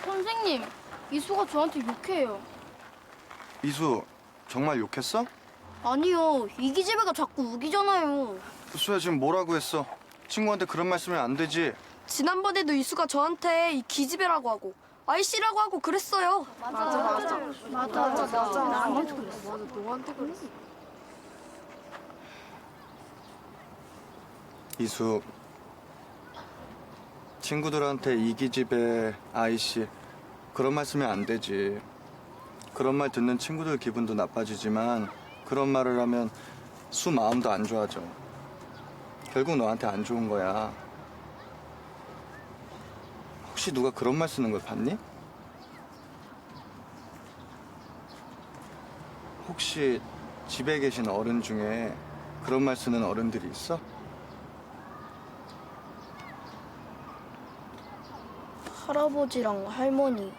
선생님, 미수가 저한테 욕해요. 이수 정말 욕했어? 아니요, 이 기집애가 자꾸 우기잖아요. 수야 지금 뭐라고 했어? 친구한테 그런 말씀하면 안 되지. 지난번에도 이수가 저한테 이 기집애라고 하고 아이씨라고 하고 그랬어요. 맞아. 나한테 그랬어. 너한테 그랬어. 이수 친구들한테 이기집애 아이씨 그런 말 쓰면 안 되지. 그런 말 듣는 친구들 기분도 나빠지지만 그런 말을 하면 수 마음도 안 좋아져. 결국 너한테 안 좋은 거야. 혹시 누가 그런 말 쓰는 걸 봤니? 혹시 집에 계신 어른 중에 그런 말 쓰는 어른들이 있어? 할아버지랑 할머니.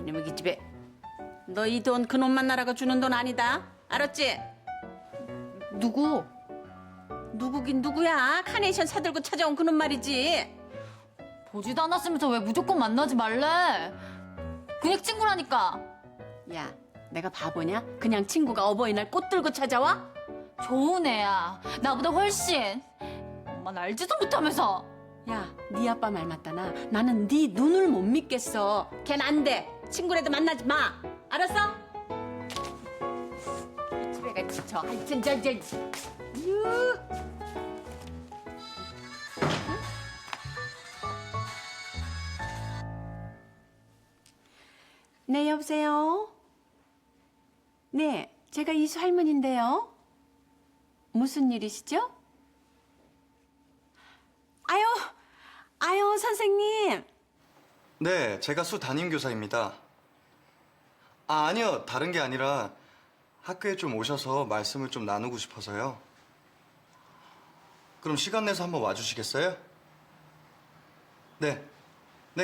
이놈의 기집애. 너 이 돈 그놈 만나라고 주는 돈 아니다. 알았지? 누구? 누구긴 누구야. 카네이션 사들고 찾아온 그놈 말이지. 보지도 않았으면서 왜 무조건 만나지 말래? 그냥 친구라니까. 야, 내가 바보냐? 그냥 친구가 어버이날 꽃 들고 찾아와? 좋은 애야. 나보다 훨씬. 엄마는 알지도 못하면서. 야, 네 아빠 말 맞다 나. 나는 네 눈을 못 믿겠어. 걘 안 돼. 친구라도 만나지 마. 알았어? 이 집애가 지쳐. 하여튼 저. 유. 네, 여보세요? 네, 제가 이수 할머니인데요. 무슨 일이시죠? 아유, 선생님. 네, 제가 수 담임교사입니다. 아니요, 다른 게 아니라 학교에 좀 오셔서 말씀을 좀 나누고 싶어서요. 그럼 시간 내서 한번 와주시겠어요? 네,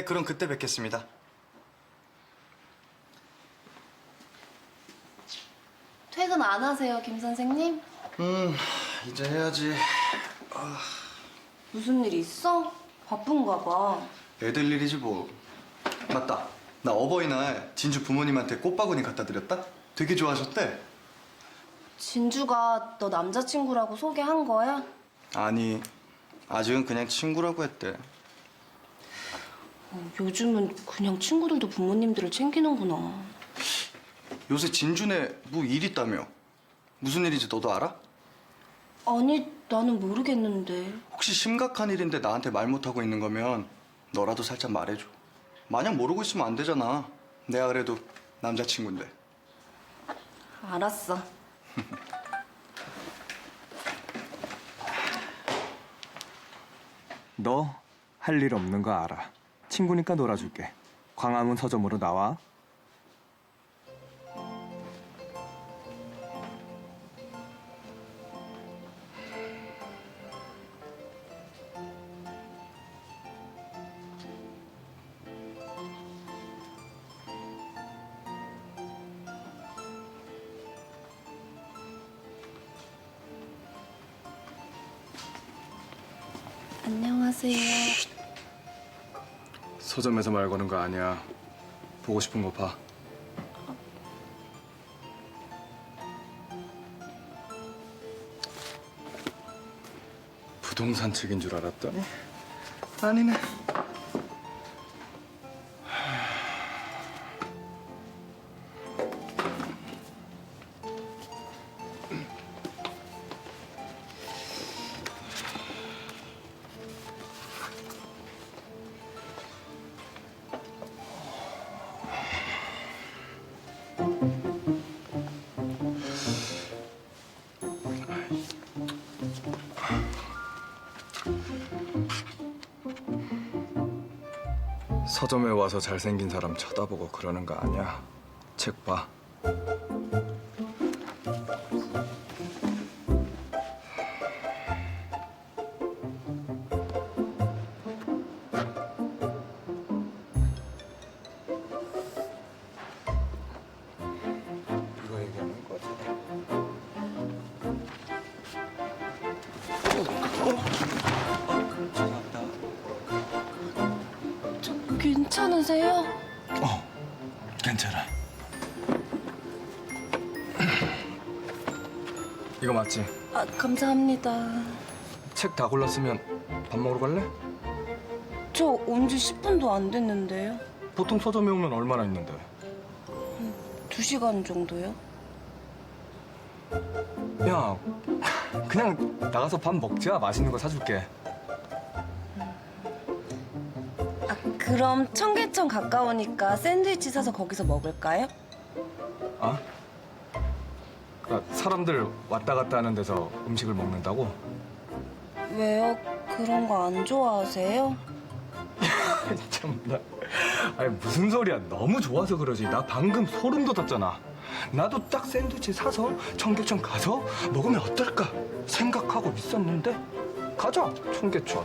그럼 그때 뵙겠습니다. 퇴근 안 하세요, 김 선생님? 이제 해야지. 무슨 일 있어? 바쁜가 봐. 애들 일이지 뭐. 맞다. 나 어버이날 진주 부모님한테 꽃바구니 갖다 드렸다? 되게 좋아하셨대. 진주가 너 남자친구라고 소개한 거야? 아니, 아직은 그냥 친구라고 했대. 요즘은 그냥 친구들도 부모님들을 챙기는구나. 요새 진주네 뭐 일 있다며. 무슨 일인지 너도 알아? 아니, 나는 모르겠는데. 혹시 심각한 일인데 나한테 말 못하고 있는 거면 너라도 살짝 말해줘. 마냥 모르고 있으면 안 되잖아. 내가 그래도 남자친구인데. 알았어. 너 할 일 없는 거 알아. 친구니까 놀아줄게. 광화문 서점으로 나와. 안녕하세요. 서점에서 말 거는 거 아니야. 보고 싶은 거 봐. 부동산 책인 줄 알았더니 아니네. 서점에 와서 잘생긴 사람 쳐다보고 그러는 거 아니야. 책 봐. 이거 얘기하는 거지. 괜찮으세요? 괜찮아. 이거 맞지? 아, 감사합니다. 책 다 골랐으면 밥 먹으러 갈래? 저 온 지 10분도 안 됐는데요. 보통 서점에 오면 얼마나 있는데? 2시간 정도요? 야, 그냥 나가서 밥 먹자. 맛있는 거 사줄게. 그럼 청계천 가까우니까 샌드위치 사서 거기서 먹을까요? 아? 사람들 왔다 갔다 하는 데서 음식을 먹는다고? 왜요? 그런 거 안 좋아하세요? 참나. 아니 무슨 소리야. 너무 좋아서 그러지. 나 방금 소름 돋았잖아. 나도 딱 샌드위치 사서 청계천 가서 먹으면 어떨까 생각하고 있었는데 가자 청계천.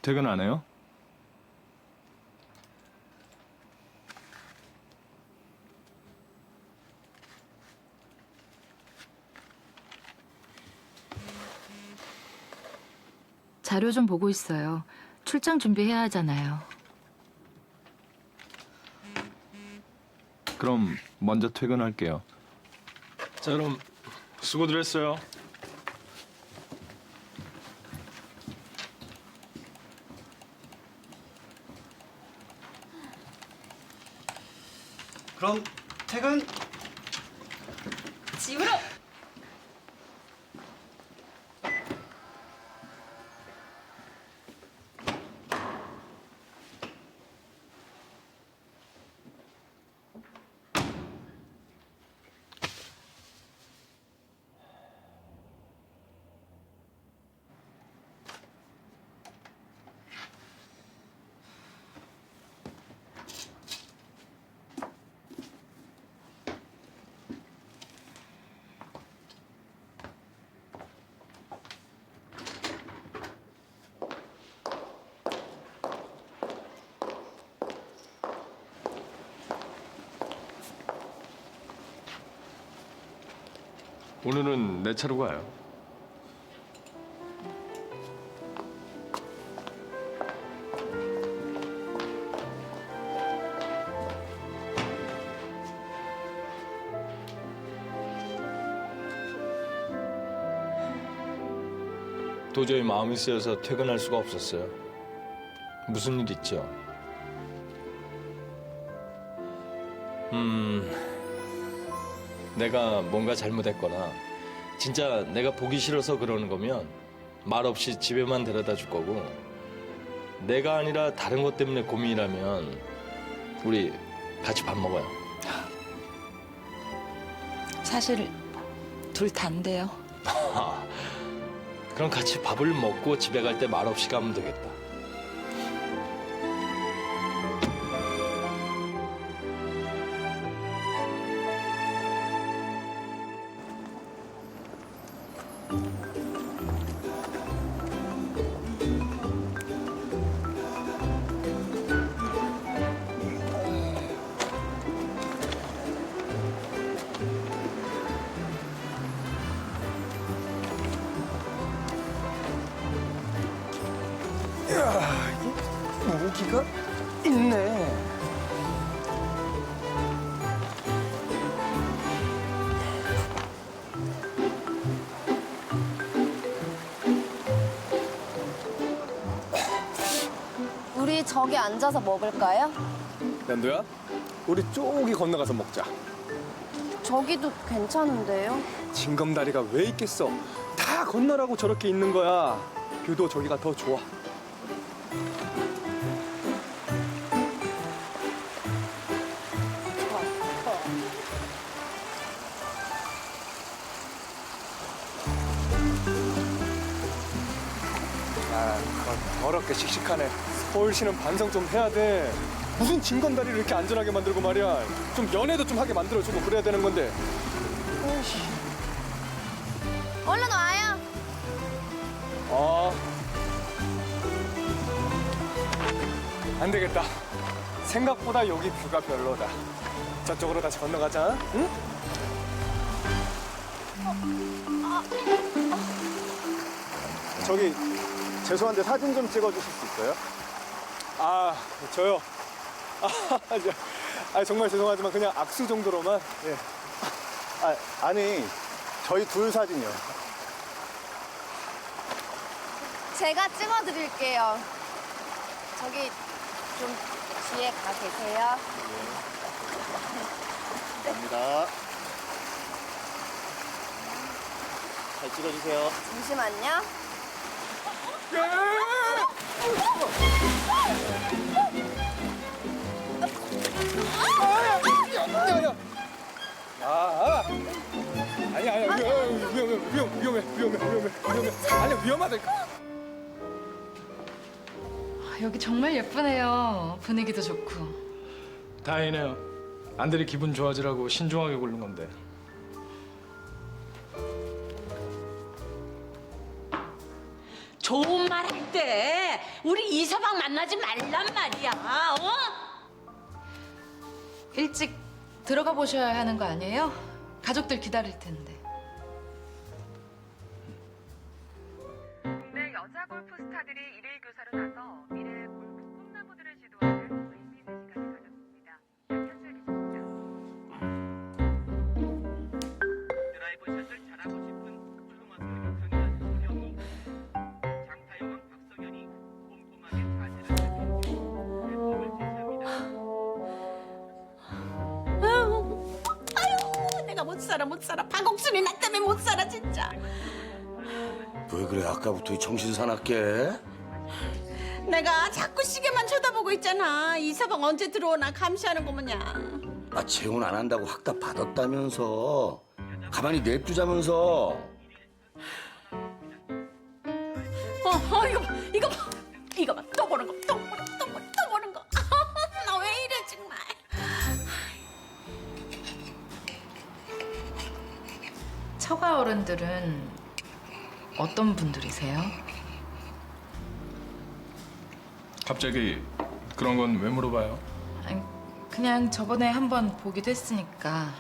퇴근 안 해요? 자료 좀 보고 있어요. 출장 준비해야 하잖아요. 그럼 먼저 퇴근할게요. 자, 그럼 수고들 했어요. 그럼 퇴근. 집으로! 오늘은 내 차로 가요. 도저히 마음이 쓰여서 퇴근할 수가 없었어요. 무슨 일 있죠? 내가 뭔가 잘못했거나 진짜 내가 보기 싫어서 그러는 거면 말없이 집에만 데려다 줄 거고, 내가 아니라 다른 것 때문에 고민이라면 우리 같이 밥 먹어요. 사실 둘 다인데요. 그럼 같이 밥을 먹고 집에 갈 때 말없이 가면 되겠다. 이야, 이게 무기가 있네. 우리 저기 앉아서 먹을까요? 연두야, 우리 저기 건너가서 먹자. 저기도 괜찮은데요? 징검다리가 왜 있겠어? 다 건너라고 저렇게 있는 거야. 뷰도 저기가 더 좋아. 아, 더럽게 씩씩하네. 서울시는 반성 좀 해야 돼. 무슨 징검다리를 이렇게 안전하게 만들고 말이야. 좀 연애도 좀 하게 만들어주고 그래야 되는 건데. 어이씨. 얼른 와요. 안 되겠다. 생각보다 여기 뷰가 별로다. 저쪽으로 다시 건너가자. 응? 저기 죄송한데 사진 좀 찍어주실 수 있어요? 아, 저요? 정말 죄송하지만 그냥 악수 정도로만. 예. 아니, 저희 둘 사진이요. 제가 찍어드릴게요. 저기 좀 뒤에 가 계세요. 감사합니다. 잘 찍어주세요. 잠시만요. 아니야, 위험해. 아니야, 위험하다니까. 여기 정말 예쁘네요. 분위기도 좋고. 다행이네요. 안들이 기분 좋아지라고 신중하게 고른 건데. 좋은 말 할 때 우리 이서방 만나지 말란 말이야. 일찍 들어가 보셔야 하는 거 아니에요? 가족들 기다릴 텐데. 국내 여자 골프 스타들이 일일 교사로 나서 미래 골프 꿈나무들을 지도하는 의미 있는 시간을 가졌습니다. 현주에 계십니다. 드라이브 샷을 잘하고 싶은 초등학교 6학년 소영이, 장타 여왕 박성현이 꼼꼼하게 자세를 살피고 제법을 제시합니다. 아유, 내가 못 살아. 박옥순이 나 때문에 못 살아 진짜. 왜 그래? 아까부터 이 정신 사납게. 내가 자꾸 시계만 쳐다보고 있잖아. 이서방 언제 들어오나 감시하는 거 뭐냐. 재혼 안 한다고 확답 받았다면서. 가만히 냅두자면서. 이거 봐. 또 보는 거. 또 보는 거. 나 왜 이래 정말. 처가 어른들은 어떤 분들이세요? 갑자기 그런 건 왜 물어봐요? 아니, 그냥 저번에 한번 보기도 했으니까.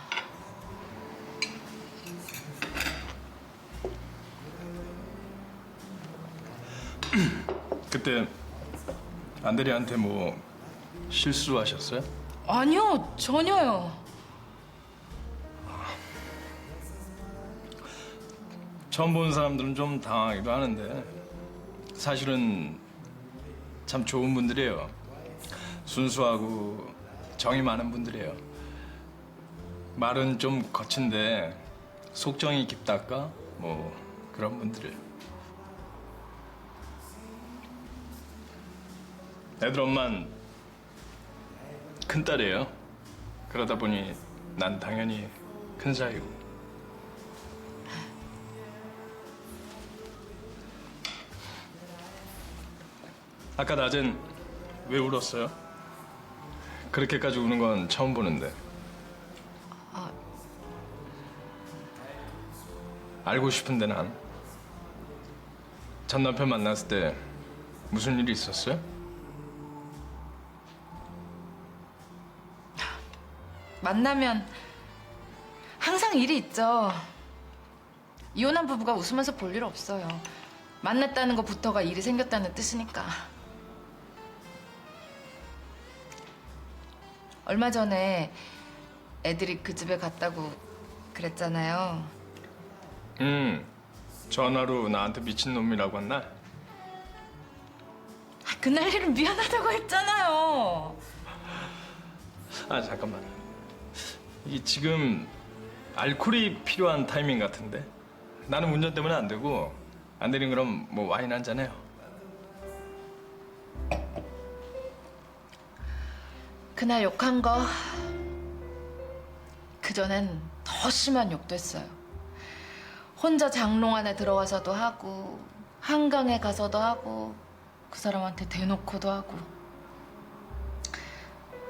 그때 안대리한테 뭐 실수하셨어요? 아니요, 전혀요. 처음 보는 사람들은 좀 당하기도 하는데 사실은 참 좋은 분들이에요. 순수하고 정이 많은 분들이에요. 말은 좀 거친데 속정이 깊달까? 뭐 그런 분들이에요. 애들 엄만 큰딸이에요. 그러다 보니 난 당연히 큰 사이고. 아까 낮엔 왜 울었어요? 그렇게까지 우는 건 처음 보는데. 알고 싶은데 난. 전 남편 만났을 때 무슨 일이 있었어요? 만나면 항상 일이 있죠. 이혼한 부부가 웃으면서 볼 일 없어요. 만났다는 것부터가 일이 생겼다는 뜻이니까. 얼마 전에 애들이 그 집에 갔다고 그랬잖아요. 전화로 나한테 미친놈이라고 한 날? 그날 일은 미안하다고 했잖아요. 아 잠깐만. 이 지금 알코올이 필요한 타이밍 같은데? 나는 운전 때문에 안 되고 안 되는 그럼 뭐 와인 한 잔 해요. 그날 욕한 거 그전엔 더 심한 욕도 했어요. 혼자 장롱 안에 들어가서도 하고 한강에 가서도 하고 그 사람한테 대놓고도 하고.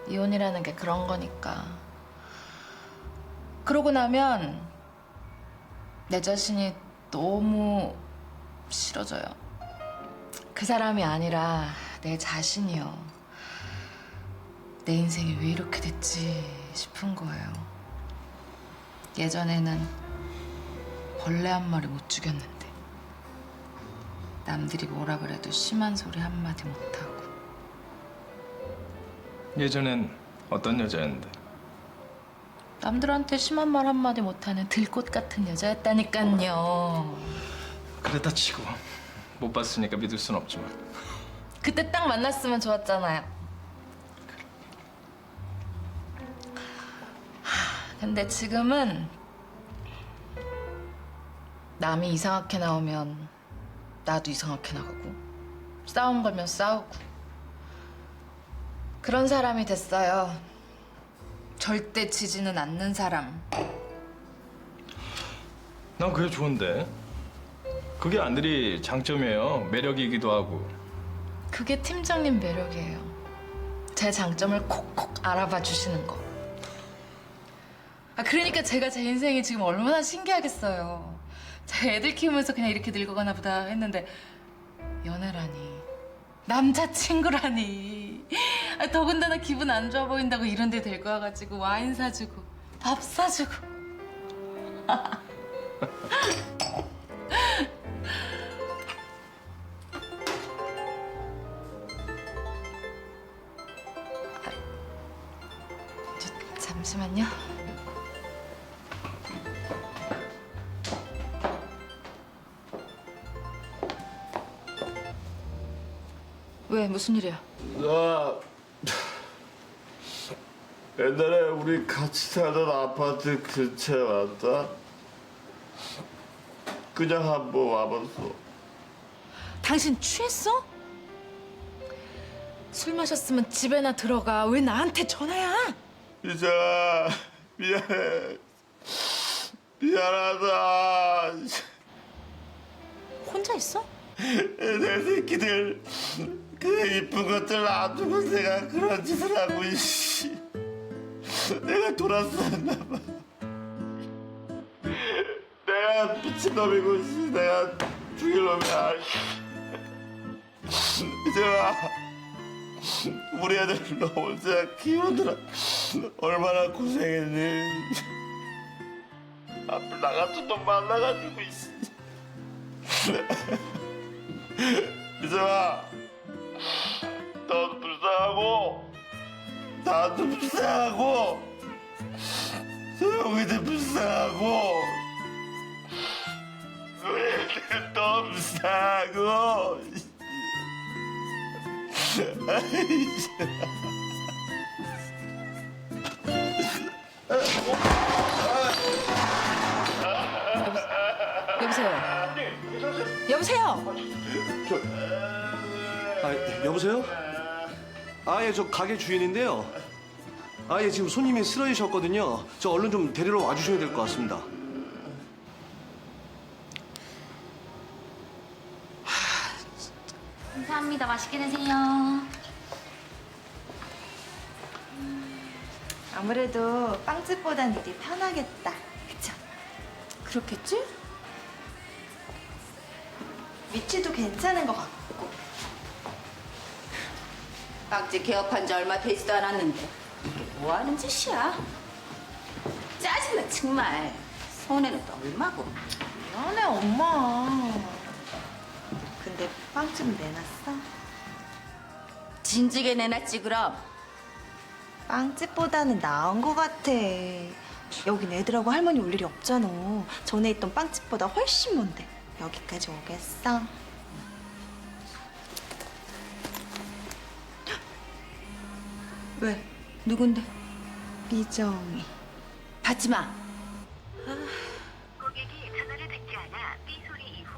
이혼이라는 게 그런 거니까. 그러고 나면 내 자신이 너무 싫어져요. 그 사람이 아니라 내 자신이요. 내 인생이 왜 이렇게 됐지 싶은 거예요. 예전에는 벌레 한 마리 못 죽였는데 남들이 뭐라 그래도 심한 소리 한마디 못하고. 예전엔 어떤 여자였는데? 남들한테 심한 말 한마디 못하는 들꽃 같은 여자였다니깐요. 그랬다 치고 못 봤으니까 믿을 순 없지만. 그때 딱 만났으면 좋았잖아요. 근데 지금은 남이 이상하게 나오면 나도 이상하게 나가고 싸움 걸면 싸우고 그런 사람이 됐어요. 절대 지지는 않는 사람. 난 그게 좋은데. 그게 안들이 장점이에요. 매력이기도 하고. 그게 팀장님 매력이에요. 제 장점을 콕콕 알아봐 주시는 거. 그러니까 제가 제 인생이 지금 얼마나 신기하겠어요. 제가 애들 키우면서 그냥 이렇게 늙어가나 보다 했는데 연애라니, 남자친구라니. 더군다나 기분 안 좋아 보인다고 이런 데 데리고 와가지고 와인 사주고 밥 사주고. 잠시만요. 왜? 무슨 일이야? 나 옛날에 우리 같이 살던 아파트 근처에 왔다. 그냥 한번 와봤어. 당신 취했어? 술 마셨으면 집에나 들어가. 왜 나한테 전화야? 이정아, 미안해. 미안하다. 혼자 있어? 내 새끼들 그 이쁜 것들 놔두고 내가 그런 짓을 하고 이씨. 내가 돌았었나 봐. 내가 미친놈이고 씨. 내가 죽일 놈이야. 이정아, 우리 애들 너 혼자 키우느라 얼마나 고생했니. 앞을 나 같은 놈 만나가지고 이씨. 이성아, 너도 불쌍하고 나도 불쌍하고 소영이도 불쌍하고 우리들 더 불쌍하고. 여보세요. 여보세요. 여보세요? 아, 예, 저 가게 주인인데요. 아, 예, 지금 손님이 쓰러지셨거든요. 저 얼른 좀 데리러 와주셔야 될 것 같습니다. 감사합니다. 맛있게 드세요. 아무래도 빵집보단 일이 편하겠다. 그쵸? 그렇겠지? 위치도 괜찮은 것 같고. 빵집 개업한 지 얼마 되지도 않았는데 이게 뭐 하는 짓이야? 짜증나 정말. 손해는 또 얼마고. 미안해 엄마. 근데 빵집 내놨어? 진지게 내놨지 그럼. 빵집보다는 나은 것 같아. 여긴 애들하고 할머니 올 일이 없잖아. 전에 있던 빵집보다 훨씬 먼데 여기까지 오겠어? 왜? 누군데? 미정이. 받지 마. 고객이 전화를 받지 않아 삐 소리 이후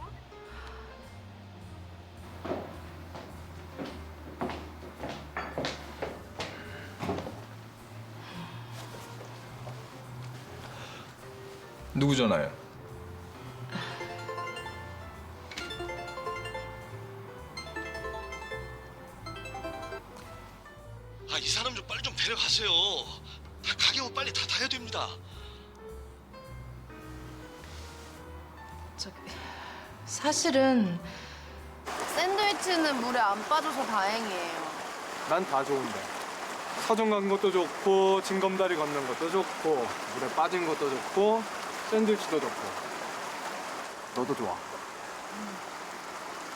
누구 전화요? 아, 이 사람 좀 빨리 좀 데려가세요. 가게 뭐 빨리 다 닫아야 됩니다. 사실은 샌드위치는 물에 안 빠져서 다행이에요. 난 다 좋은데. 서점 간 것도 좋고 징검다리 걷는 것도 좋고 물에 빠진 것도 좋고 샌드위치도 좋고. 너도 좋아.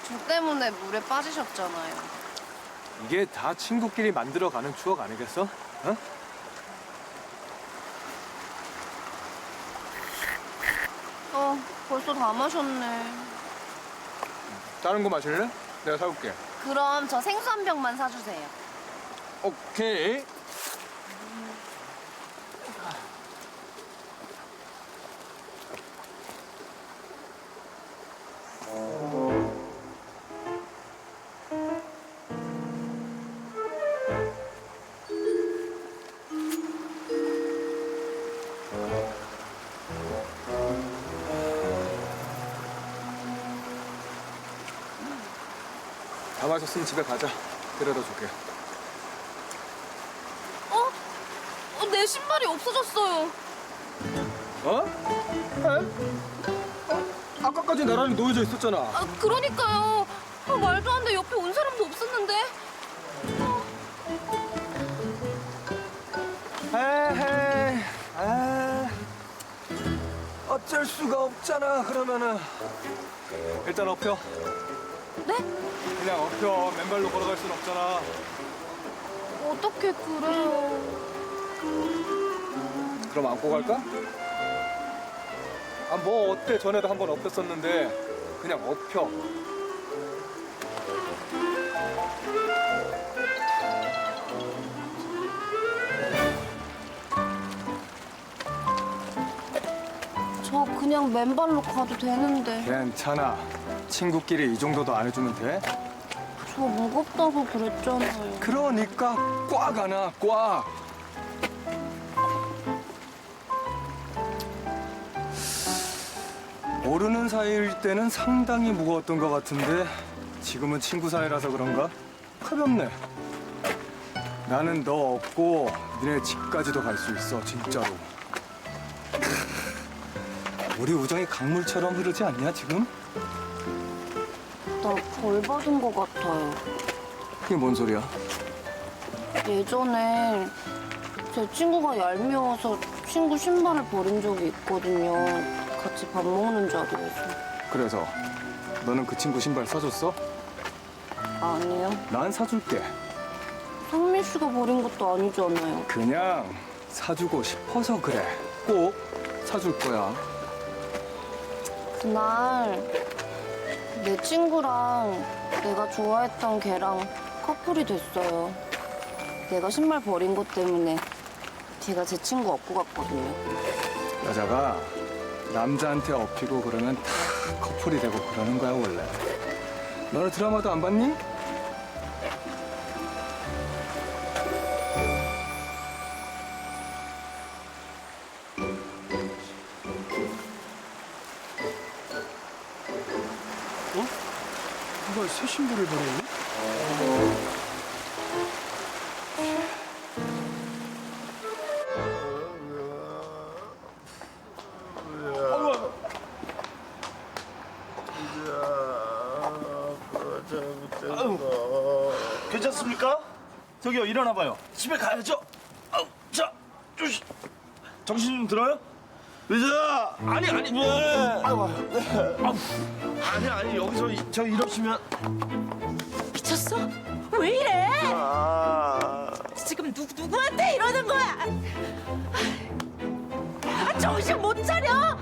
저 때문에 물에 빠지셨잖아요. 이게 다 친구끼리 만들어가는 추억 아니겠어? 어? 벌써 다 마셨네. 다른 거 마실래? 내가 사올게. 그럼 저 생수 한 병만 사주세요. 오케이. 다 마셨으면 집에 가자. 데려다 줄게. 내 신발이 없어졌어요. 아까까지 나란히 놓여져 있었잖아. 그러니까요. 말도 안 돼. 옆에 온 사람도 없었는데. 에헤이. 어쩔 수가 없잖아. 그러면은 일단 엎혀. 네? 그냥 엎혀. 맨발로 걸어갈 순 없잖아. 어떻게 그래요? 그럼 안고 갈까? 아, 뭐 어때? 전에도 한 번 엎혔었는데 그냥 엎혀. 저 그냥 맨발로 가도 되는데. 괜찮아. 친구끼리 이 정도도 안 해주면 돼? 저 무겁다고 그랬잖아요. 그러니까 꽉 안아, 꽉. 모르는 사이일 때는 상당히 무거웠던 것 같은데 지금은 친구 사이라서 그런가? 가볍네. 나는 너 없고 니네 집까지도 갈 수 있어, 진짜로. 우리 우정이 강물처럼 흐르지 않냐, 지금? 나 벌 받은 것 같아요. 그게 뭔 소리야? 예전에 제 친구가 얄미워서 친구 신발을 버린 적이 있거든요. 같이 밥 먹는 자리에서. 그래서 너는 그 친구 신발 사줬어? 아니요. 난 사줄게. 상민 씨가 버린 것도 아니잖아요. 그냥 사주고 싶어서 그래. 꼭 사줄 거야. 그날 내 친구랑 내가 좋아했던 걔랑 커플이 됐어요. 내가 신발 버린 것 때문에 걔가 제 친구 업고 갔거든요. 여자가 남자한테 업히고 그러면 다 커플이 되고 그러는 거야 원래. 너는 드라마도 안 봤니? 누가 새 신발을 버렸니? 괜찮습니까? 저기요, 일어나봐요. 집에 가야죠. 아우, 자, 조시. 정신 좀 들어요? 의자. 아니. 아이고. 아니 여기서 저 이러시면. 미쳤어? 왜 이래? 지금 누구한테 이러는 거야? 정신 못 차려?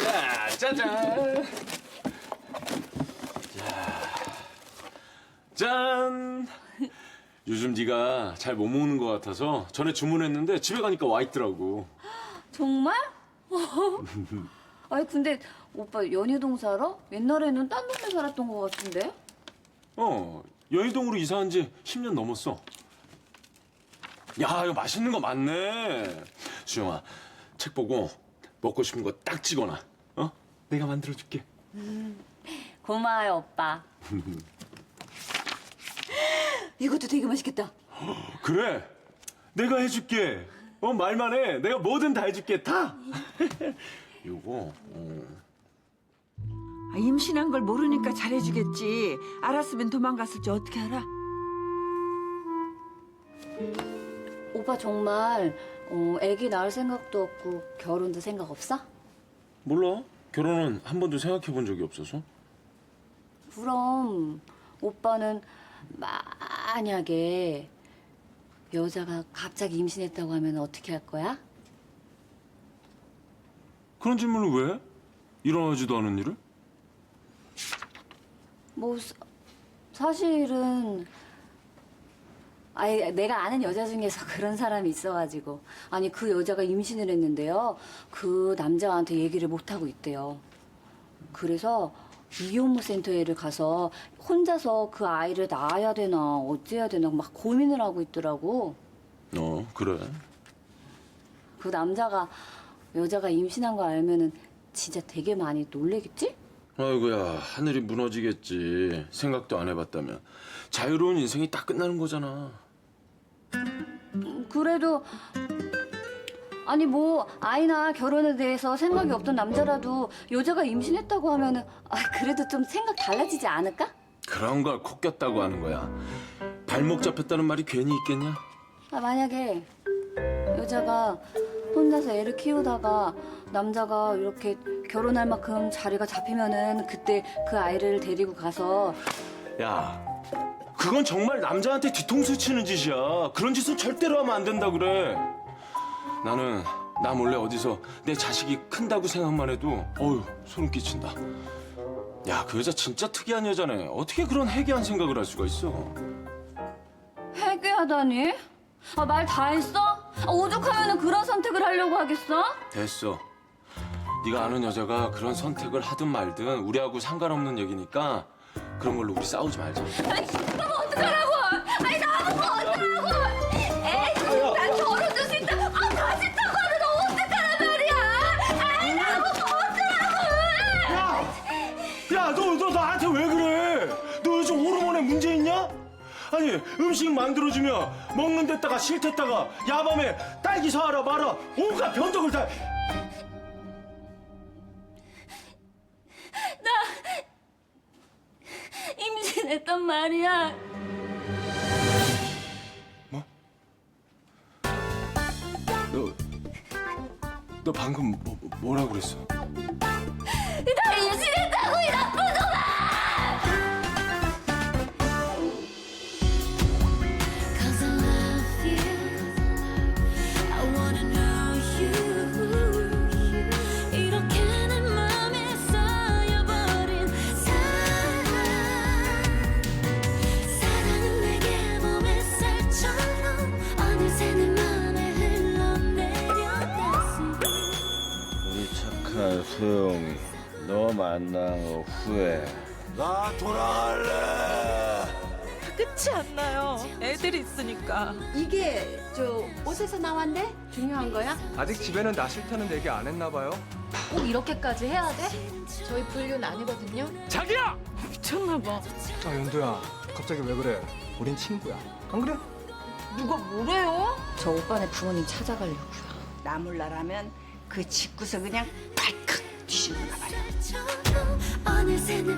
야, 짜잔. 짠. 요즘 네가 잘 못 먹는 것 같아서 전에 주문했는데 집에 가니까 와 있더라고. 정말? 아니 근데 오빠 연희동 살아? 옛날에는 딴 동네 살았던 것 같은데? 여의동으로 이사한 지 10년 넘었어. 야, 이거 맛있는 거 많네. 수영아, 책 보고 먹고 싶은 거 딱 찍어놔. 내가 만들어줄게. 고마워요 오빠. 이것도 되게 맛있겠다. 그래, 내가 해줄게. 말만 해. 내가 뭐든 다 해줄게. 다. 요거. 임신한 걸 모르니까 잘해주겠지. 알았으면 도망갔을지 어떻게 알아? 오빠 정말 아기 낳을 생각도 없고 결혼도 생각 없어? 몰라. 결혼은 한 번도 생각해 본 적이 없어서. 그럼 오빠는 만약에 여자가 갑자기 임신했다고 하면 어떻게 할 거야? 그런 질문을 왜? 일어나지도 않은 일을? 뭐 사실은 아니 내가 아는 여자 중에서 그런 사람이 있어가지고 아니 그 여자가 임신을 했는데요 그 남자한테 얘기를 못 하고 있대요. 그래서 위혼모 센터에를 가서 혼자서 그 아이를 낳아야 되나 어찌해야 되나 막 고민을 하고 있더라고. 그래. 그 남자가 여자가 임신한 거 알면은 진짜 되게 많이 놀래겠지? 아이고야, 하늘이 무너지겠지. 생각도 안 해봤다면. 자유로운 인생이 딱 끝나는 거잖아. 그래도 아니 뭐 아이나 결혼에 대해서 생각이 없던 남자라도 여자가 임신했다고 하면은 그래도 좀 생각 달라지지 않을까? 그런 걸 코 꼈다고 하는 거야. 발목 잡혔다는 말이 괜히 있겠냐? 만약에 여자가 혼자서 애를 키우다가 남자가 이렇게 결혼할 만큼 자리가 잡히면은 그때 그 아이를 데리고 가서 야, 그건 정말 남자한테 뒤통수 치는 짓이야. 그런 짓은 절대로 하면 안 된다 그래. 나는 나 몰래 어디서 내 자식이 큰다고 생각만 해도 소름 끼친다. 야, 그 여자 진짜 특이한 여자네. 어떻게 그런 해괴한 생각을 할 수가 있어? 해괴하다니? 말 다 했어? 오죽하면은 그런 선택을 하려고 하겠어? 됐어. 네가 아는 여자가 그런 선택을 하든 말든 우리하고 상관없는 얘기니까 그런 걸로 우리 싸우지 말자. 아니 그럼 어떡하라고? 아니 나보고 어떡하라고? 에이 난 결혼도 싫다. 다 싫다고 하는 너 어떡하란 말이야? 아니 나보고 어떡하라고? 야, 너 나한테 왜 그래? 너 요즘 호르몬에 문제 있냐? 아니, 음식 만들어주면 먹는 데다가 싫댔다가 야밤에 딸기 사와라 마라 온갖 변덕을 다. 나 임신했단 말이야. 뭐? 너 방금 뭐라고 그랬어? 날 임신했다고 이 나쁜 놈아! 이렇게 내 맘에 쌓여버린 사랑은 내게 몸에 쌀처럼 어느새 내 맘에 흘러내려 우리 착한 소영이 너 만난 거 후회. 나 돌아갈래. 끝이 안 나요. 애들이 있으니까. 이게 저 옷에서 나왔네? 중요한 거야? 아직 집에는 나 싫다는 얘기 안 했나 봐요? 꼭 이렇게까지 해야 돼? 저희 불륜 아니거든요. 자기야! 미쳤나 봐. 아 연두야 갑자기 왜 그래? 우린 친구야. 안 그래? 누가 뭐래요? 저 오빠네 부모님 찾아가려고요. 나 몰라라면 그 집구석 그냥 발칵 뒤집는가 봐요. 어느새 내